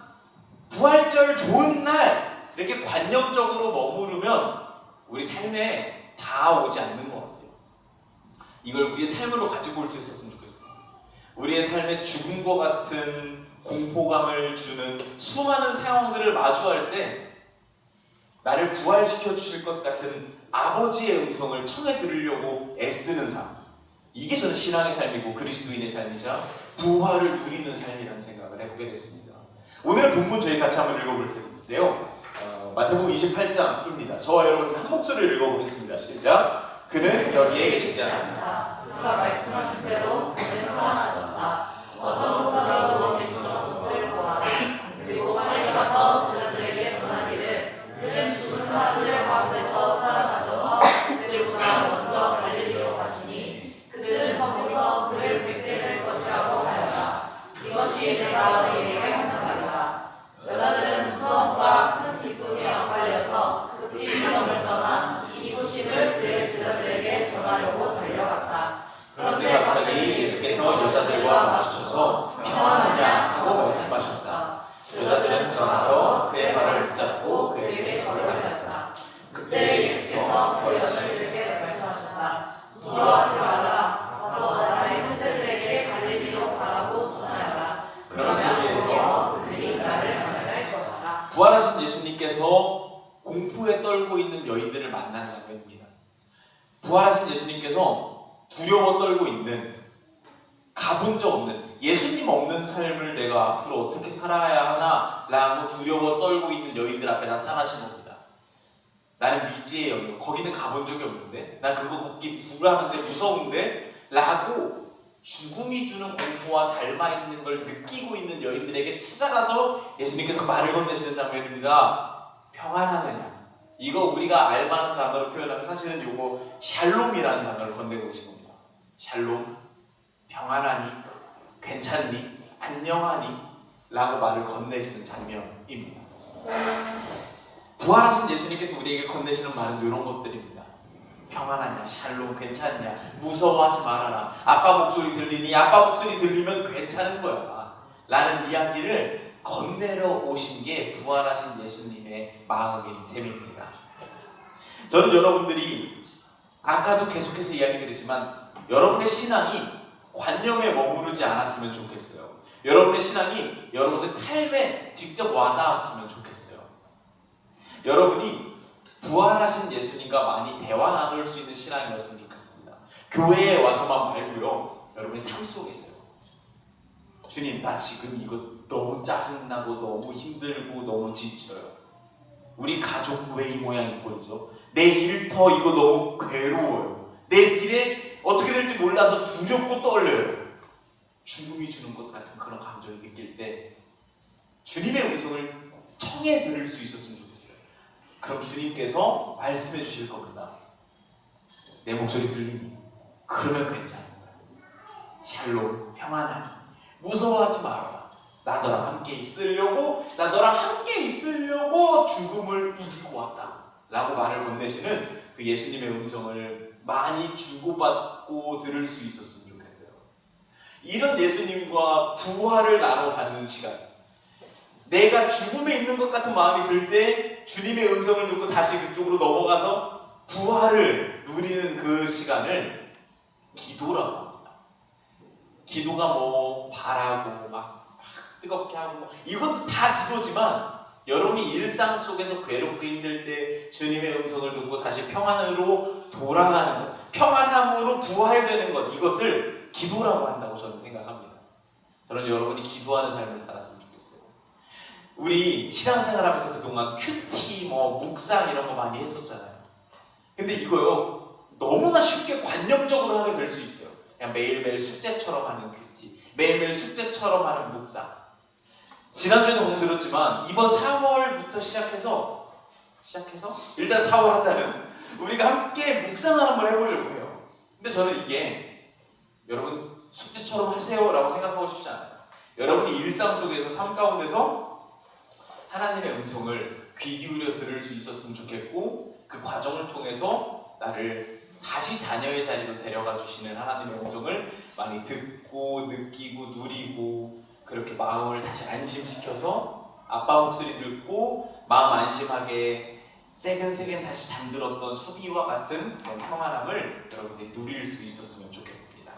부활절 좋은 날 이렇게 관념적으로 머무르면 우리 삶에 다 오지 않는 것 같아요. 이걸 우리의 삶으로 가지고 올 수 있었으면 좋겠어요. 우리의 삶에 죽음과 같은 공포감을 주는 수많은 상황들을 마주할 때 나를 부활시켜 주실 것 같은 아버지의 음성을 청해 들으려고 애쓰는 삶, 이게 저는 신앙의 삶이고 그리스도인의 삶이자 부활을 누리는 삶이라는 생각을 해보게 됐습니다. 오늘의 본문 저희 같이 한번 읽어볼 텐데요. 마태복음 28장입니다. 저와 여러분 한 목소리를 읽어보겠습니다. 시작. 그는 여기에 계시지 않는다. 그가 말씀하신 대로 그는 살아나셨다. 어서 그가 누워 계시던 곳을 보아라. 그리고 빨리 가서 제자들에게 전하기를 그는 죽은 사람들 가운데서 살아나셔서 그들보다 먼저 갈릴리로 가시니 그들은 거기서 그를 뵙게 될 것이라고 하였다. 이것이 내가 너희에게 하는 말이다. 여자들은 무서움과 큰 기쁨에 엇갈려서 급히 무덤을 떠나 이 소식을 그의 제자들에게 전하려고 달려갔다. 그런데 갑자기 예수께서 여자들과 마주쳐서 평안하냐 하고 말씀하셨다. 여자들은 일어나서 그의 발을 붙잡고 그에게 절을 하였다. 그때 예수께서 그 여자들에게 말씀하셨다. 무서워하지 말라. 가서 나의 형제들에게 갈릴리로 가라고 전하여라. 그러면 거기서 그들이 나를 만날 것이다. 부활하신 예수님께서 공포에 떨고 있는 여인들을 만난 장면입니다. 부활하신 예수님께서 두려워 떨고 있는, 가본 적 없는, 예수님 없는 삶을 내가 앞으로 어떻게 살아야 하나 라고 두려워 떨고 있는 여인들 앞에 나타나신 겁니다. 나는 미지의 영역, 거기는 가본 적이 없는데 난 그거 걷기 불안한데 무서운데 라고 죽음이 주는 공포와 닮아 있는 걸 느끼고 있는 여인들에게 찾아가서 예수님께서 말을 건네시는 장면입니다. 평안하느냐. 이거 우리가 알만한 단어로 표현하면 사실은 요거 샬롬이라는 단어를 건네고 계신 겁니다. 샬롬, 평안하니, 괜찮니, 안녕하니 라고 말을 건네시는 장면입니다. 부활하신 예수님께서 우리에게 건네시는 말은 이런 것들입니다. 평안하냐, 샬롬, 괜찮냐, 무서워하지 말아라. 아빠 목소리 들리니? 아빠 목소리 들리면 괜찮은 거야 라는 이야기를 건네러 오신 게 부활하신 예수님의 마음인 셈입니다. 저는 여러분들이 아까도 계속해서 이야기 드리지만 여러분의 신앙이 관념에 머무르지 않았으면 좋겠어요. 여러분의 신앙이 여러분의 삶에 직접 와닿았으면 좋겠어요. 여러분이 부활하신 예수님과 많이 대화 나눌 수 있는 신앙이었으면 좋겠습니다. 교회에 와서만 말고요, 여러분의 삶 속에서요. 주님, 나 지금 이거 너무 짜증나고 너무 힘들고 너무 지쳐요. 우리 가족 왜 이 모양이 보이죠? 내 일터 이거 너무 괴로워요. 내 미래 어떻게 될지 몰라서 두렵고 떨려요. 죽음이 주는 것 같은 그런 감정을 느낄 때 주님의 음성을 청해 들을 수 있었으면 좋겠어요. 그럼 주님께서 말씀해 주실 겁니다. 내 목소리 들리니? 그러면 괜찮은 거야. 샬롬, 평안하니, 무서워하지 말아라. 나 너랑 함께 있으려고, 나 너랑 함께 있으려고 죽음을 이기고 왔다 라고 말을 건네시는 그 예수님의 음성을 많이 주고받고 들을 수 있었으면 좋겠어요. 이런 예수님과 부활을 나눠받는 시간, 내가 죽음에 있는 것 같은 마음이 들 때 주님의 음성을 듣고 다시 그쪽으로 넘어가서 부활을 누리는 그 시간을 기도라고 합니다. 기도가 뭐 바라고 막 뜨겁게 하고 이것도 다 기도지만 여러분이 일상 속에서 괴롭고 힘들 때 주님의 음성을 듣고 다시 평안으로 돌아가는 것, 평안함으로 부활되는 것, 이것을 기도라고 한다고 저는 생각합니다. 저는 여러분이 기도하는 삶을 살았으면 좋겠어요. 우리 신앙생활하면서 그동안 큐티, 묵상 이런 거 많이 했었잖아요. 근데 이거요, 너무나 쉽게 관념적으로 하게 될 수 있어요. 그냥 매일매일 숙제처럼 하는 큐티, 매일매일 숙제처럼 하는 묵상. 지난주에도 공들었지만 이번 4월부터 시작해서 일단 4월 한다면 우리가 함께 묵상을 한번 해보려고 해요. 근데 저는 이게 여러분 숙제처럼 하세요 라고 생각하고 싶지 않아요. 여러분이 일상 속에서 삶 가운데서 하나님의 음성을 귀 기울여 들을 수 있었으면 좋겠고, 그 과정을 통해서 나를 다시 자녀의 자리로 데려가 주시는 하나님의 음성을 많이 듣고 느끼고 누리고, 그렇게 마음을 다시 안심시켜서 아빠 목소리 듣고 마음 안심하게 새근새근 다시 잠들었던 수비와 같은 그런 평안함을 여러분들이 누릴 수 있었으면 좋겠습니다.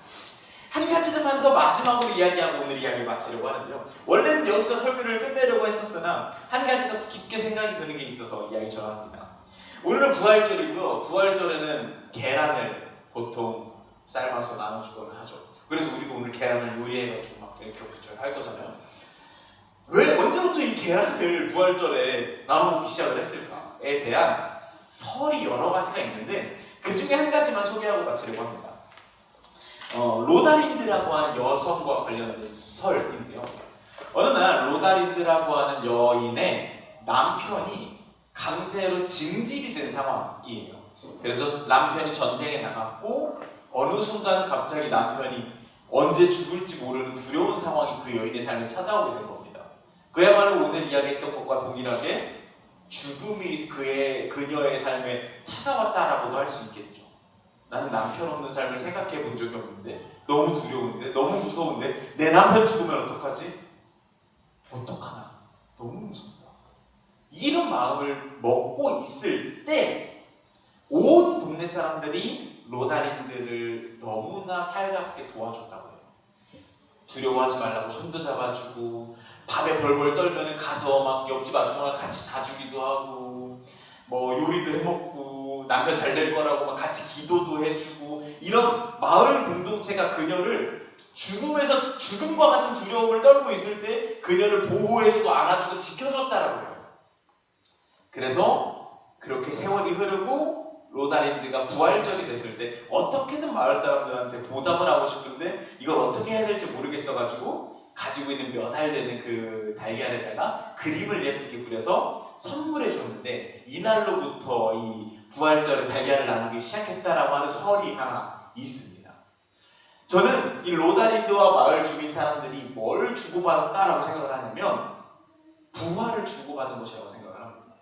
한 가지만 더 마지막으로 이야기하고 오늘 이야기를 마치려고 하는데요. 원래는 여기서 설교를 끝내려고 했었으나 한 가지 더 깊게 생각이 드는 게 있어서 이야기 전합니다. 오늘은 부활절이고요. 부활절에는 계란을 보통 삶아서 나눠주거나 하죠. 그래서 우리도 오늘 계란을 요리해가지고 막 이렇게 할 거잖아요. 왜 언제부터 이 계란을 부활절에 나눠 먹기 시작을 했을까에 대한 설이 여러 가지가 있는데 그 중에 한 가지만 소개하고 마치려고 합니다. 로다린드라고 하는 여성과 관련된 설인데요. 어느 날 로다린드라고 하는 여인의 남편이 강제로 징집이 된 상황이에요. 그래서 남편이 전쟁에 나갔고 어느 순간 갑자기 남편이 언제 죽을지 모르는 두려운 상황이 그 여인의 삶에 찾아오게 된 겁니다. 그야말로 오늘 이야기했던 것과 동일하게 죽음이 그녀의 삶에 찾아왔다라고도 할 수 있겠죠. 나는 남편 없는 삶을 생각해 본 적이 없는데 너무 두려운데 너무 무서운데 내 남편 죽으면 어떡하지? 어떡하나? 너무 무섭다. 이런 마음을 먹고 있을 때 온 동네 사람들이 로다린드를 너무나 살갑게 도와줬다고 해요. 두려워하지 말라고 손도 잡아주고 밤에 벌벌 떨면 가서 막 옆집 아줌마랑 같이 자주기도 하고 요리도 해먹고 남편 잘 될 거라고 막 같이 기도도 해주고 이런 마을 공동체가 그녀를 죽음과 같은 두려움을 떨고 있을 때 그녀를 보호해주고 안아주고 지켜줬다라고 해요. 그래서 그렇게 세월이 흐르고 로다린드가 부활절이 됐을 때 어떻게든 마을 사람들한테 보답을 하고 싶은데 이걸 어떻게 해야 될지 모르겠어가지고 가지고 있는 몇 알 되는 그 달걀에다가 그림을 예쁘게 그려서 선물해 줬는데 이날로부터 이 부활절에 달걀을 나누기 시작했다라고 하는 설이 하나 있습니다. 저는 이 로다린드와 마을 주민 사람들이 뭘 주고받았다라고 생각을 하냐면 부활을 주고받은 것이라고 생각을 합니다.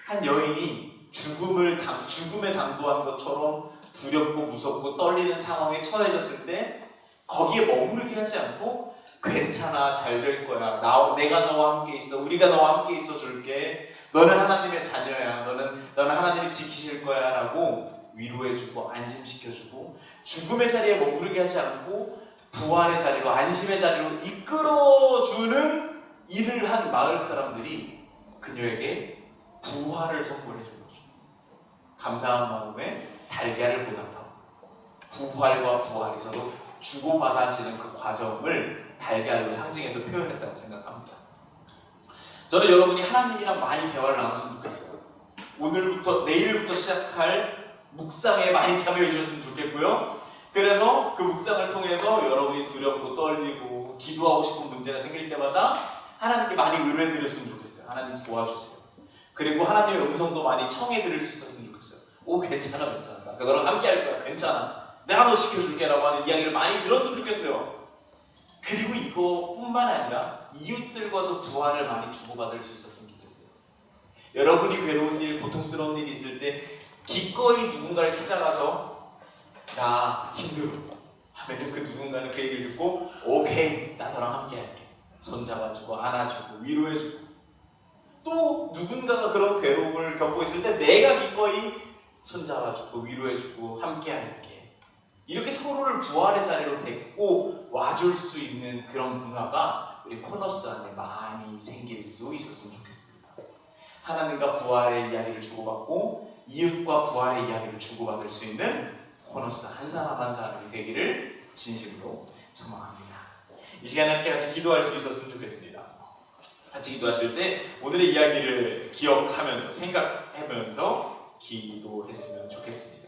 한 여인이 죽음에 당도한 것처럼 두렵고 무섭고 떨리는 상황에 처해졌을 때 거기에 머무르게 하지 않고 괜찮아, 잘 될 거야, 내가 너와 함께 있어, 우리가 너와 함께 있어 줄게, 너는 하나님의 자녀야, 너는 하나님이 지키실 거야 라고 위로해주고 안심시켜주고 죽음의 자리에 머무르게 하지 않고 부활의 자리로, 안심의 자리로 이끌어주는 일을 한 마을 사람들이 그녀에게 부활을 선물해 준 거죠. 감사한 마음에 달걀을 보답하고 부활과 부활이 서로 주고받아지는 그 과정을 달걀로 상징해서 표현했다고 생각합니다. 저는 여러분이 하나님이랑 많이 대화를 나눴으면 좋겠어요. 내일부터 시작할 묵상에 많이 참여해 주셨으면 좋겠고요. 그래서 그 묵상을 통해서 여러분이 두렵고 떨리고 기도하고 싶은 문제가 생길 때마다 하나님께 많이 의뢰 드렸으면 좋겠어요. 하나님 도와주세요. 그리고 하나님의 음성도 많이 청해 들을 수 있었으면 좋겠어요. 오, 괜찮아. 너랑 함께 할 거야. 괜찮아. 내가 너 지켜줄게 라고 하는 이야기를 많이 들었으면 좋겠어요. 그리고 이거뿐만 아니라 이웃들과도 부활을 많이 주고받을 수 있었으면 좋겠어요. 여러분이 괴로운 일, 고통스러운 일이 있을 때 기꺼이 누군가를 찾아가서 나 힘들어 하면 그 누군가는 그 얘기를 듣고 오케이, 나 너랑 함께 할게. 손잡아주고 안아주고 위로해주고, 또 누군가가 그런 괴로움을 겪고 있을 때 내가 기꺼이 손잡아주고 위로해주고 함께 할게. 이렇게 서로를 부활의 자리로 데리고 와줄 수 있는 그런 문화가 우리 코너스 안에 많이 생길 수 있었으면 좋겠습니다. 하나님과 부활의 이야기를 주고받고 이웃과 부활의 이야기를 주고받을 수 있는 코너스 한 사람 한 사람이 되기를 진심으로 소망합니다. 이 시간에 함께 같이 기도할 수 있었으면 좋겠습니다. 같이 기도하실 때 오늘의 이야기를 기억하면서 생각하면서 기도했으면 좋겠습니다.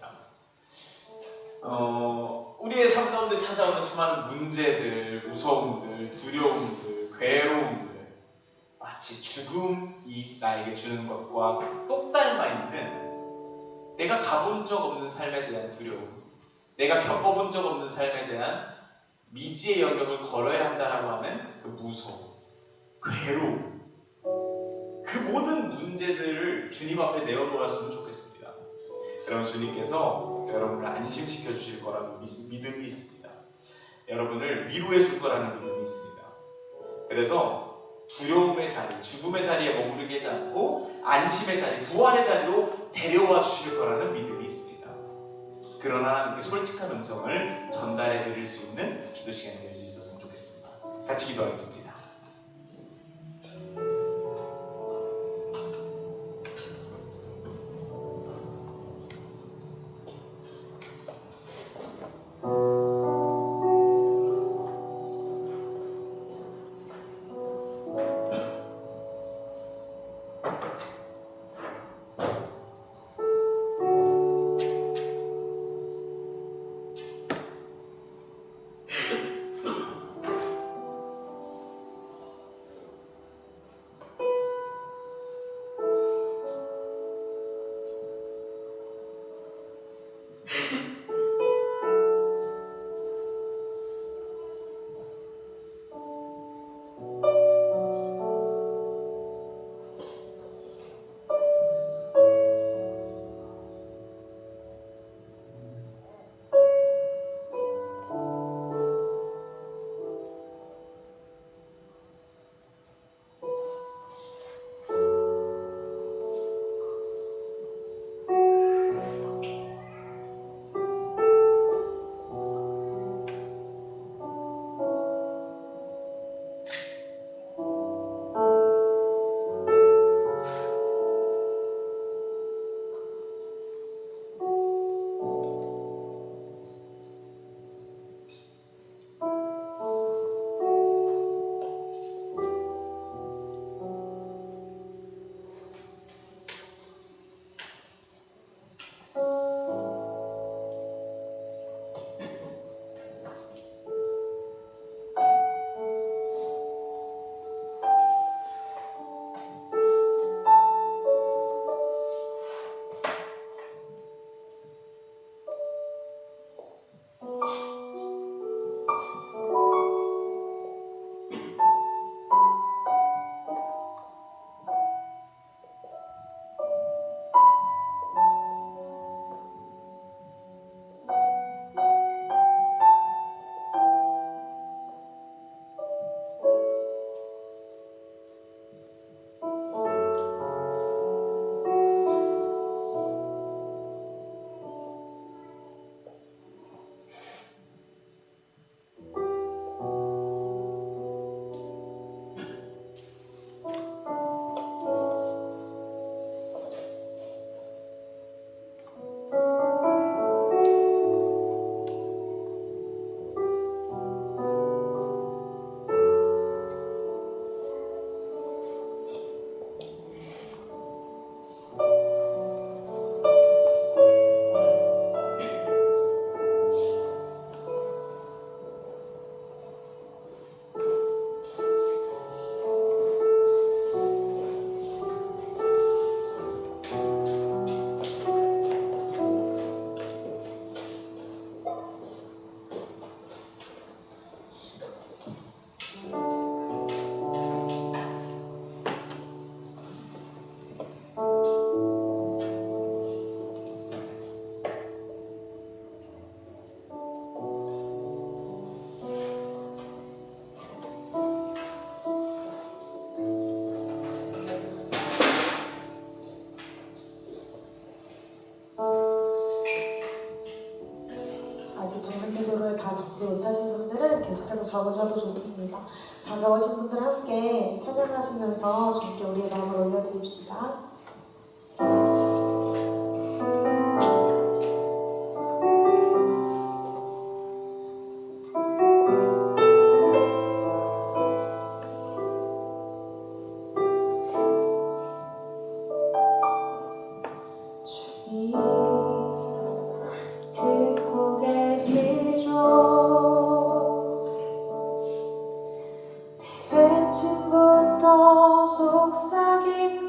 우리의 삶 가운데 찾아오는 수많은 문제들, 무서움들, 두려움들, 괴로움들, 마치 죽음이 나에게 주는 것과 똑 닮아 있는, 내가 가본 적 없는 삶에 대한 두려움, 내가 겪어본 적 없는 삶에 대한 미지의 영역을 걸어야 한다라고 하는 그 무서움, 괴로움, 그 모든 문제들을 주님 앞에 내어놓았으면 좋겠습니다. 여러분, 주님께서 여러분을 안심시켜 주실 거라는 믿음이 있습니다. 여러분을 위로해 줄 거라는 믿음이 있습니다. 그래서 두려움의 자리, 죽음의 자리에 머무르게 하지 않고 안심의 자리, 부활의 자리로 데려와 주실 거라는 믿음이 있습니다. 그런 하나님께 솔직한 음성을 전달해 드릴 수 있는 기도 시간이 될 수 있었으면 좋겠습니다. 같이 기도하겠습니다. 아직 적는 태도를 다 적지 못하신 분들은 계속해서 적으셔도 좋습니다. 다 적으신 분들 함께 찬양하시면서 주께 우리의 마음을 올려드립시다. 주님 듣고 계시죠? 내 회침부터 속삭임까지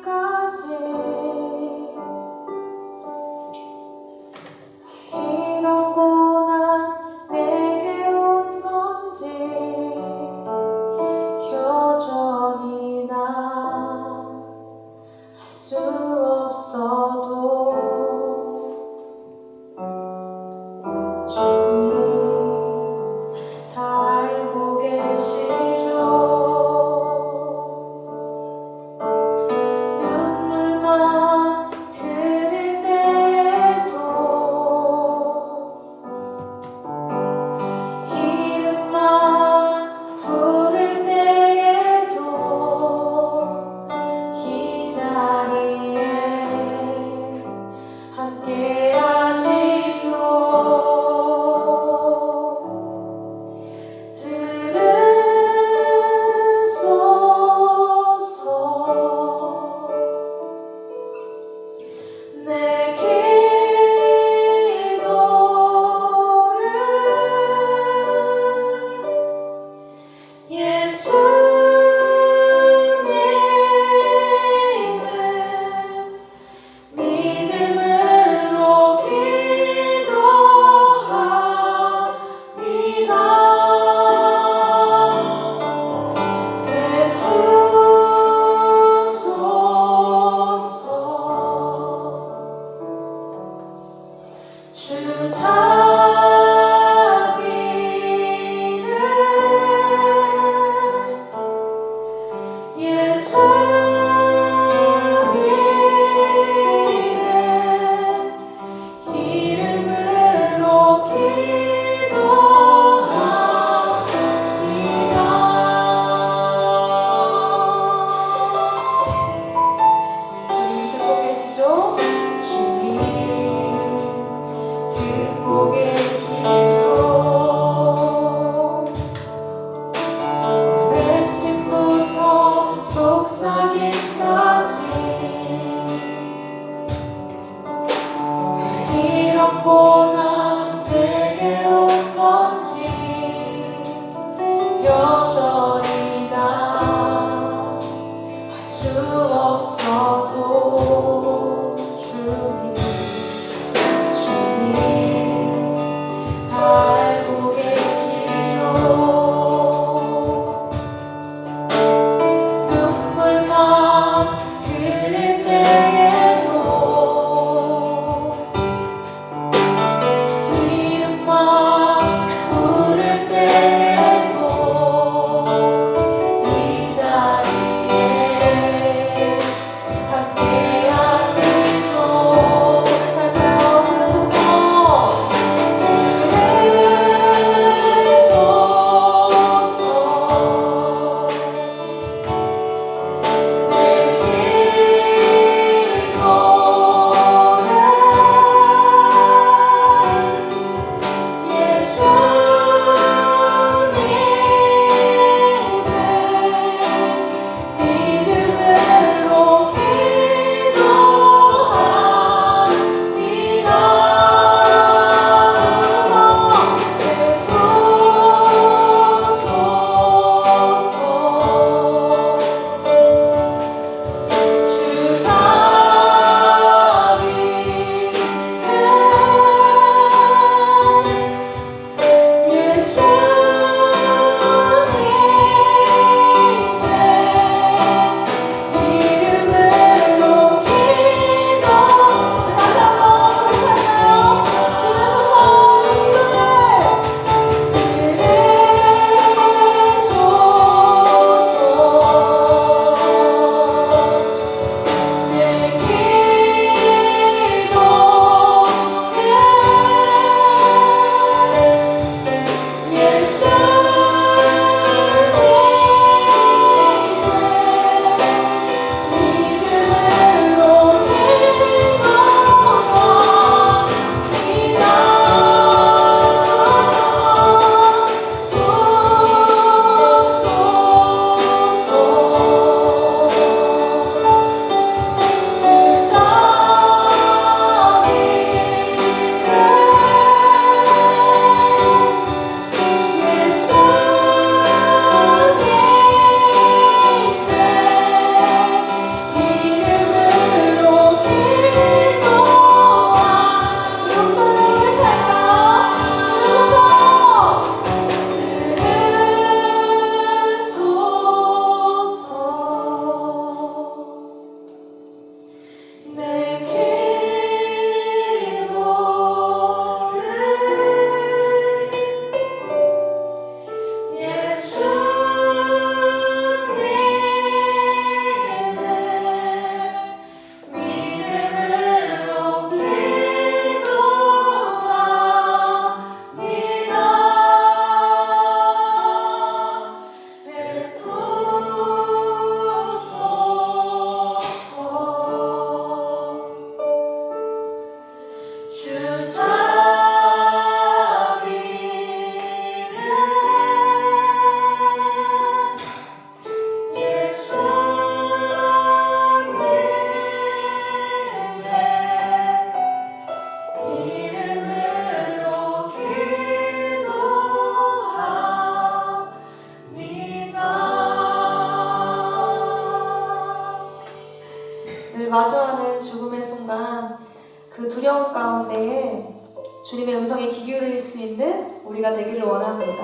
수 있는 우리가 되기를 원합니다.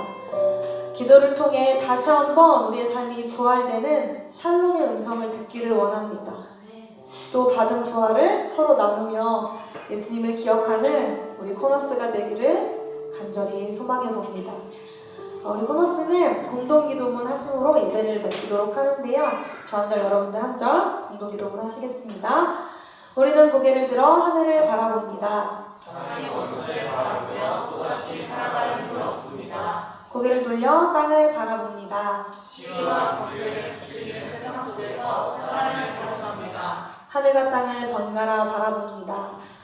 기도를 통해 다시 한번 우리의 삶이 부활되는 샬롬의 음성을 듣기를 원합니다. 또 받은 부활을 서로 나누며 예수님을 기억하는 우리 코너스가 되기를 간절히 소망해 봅니다. 우리 코너스는 공동기도문 하심으로 예배를 마치도록 하는데요. 저 한 절 여러분들 한 절 공동기도문 하시겠습니다. 우리는 고개를 들어 하늘을 바라봅니다. 하나님 원수를 바라보며 또다시 살아갈 힘은 없습니다. 고개를 돌려 땅을 바라봅니다. 시위와 경쟁을 부추기는 세상 속에서 사람을 다짐합니다. 하늘과 땅을 번갈아 바라봅니다.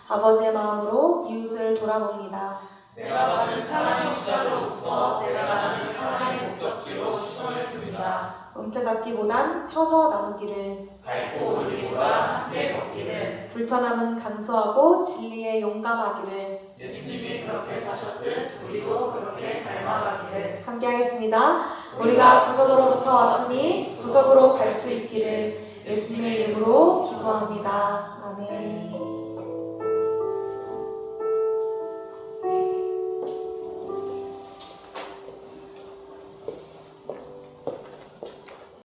아버지의 마음으로 이웃을 돌아봅니다. 내가 받은 사랑의 시작으로부터 내가 받는 사랑의 목적지로 시선을 둡니다. 움켜잡기보단 펴서 나누기를, 밟고 올리기보다 함께 걷기를, 불편함은 감수하고 진리에 용감하기를 예수님이 그렇게 사셨듯 우리도 그렇게 닮아가기를. 함께 하겠습니다. 우리가 구석으로부터 왔으니 구석으로 갈 수 있기를 예수님의 이름으로 기도합니다.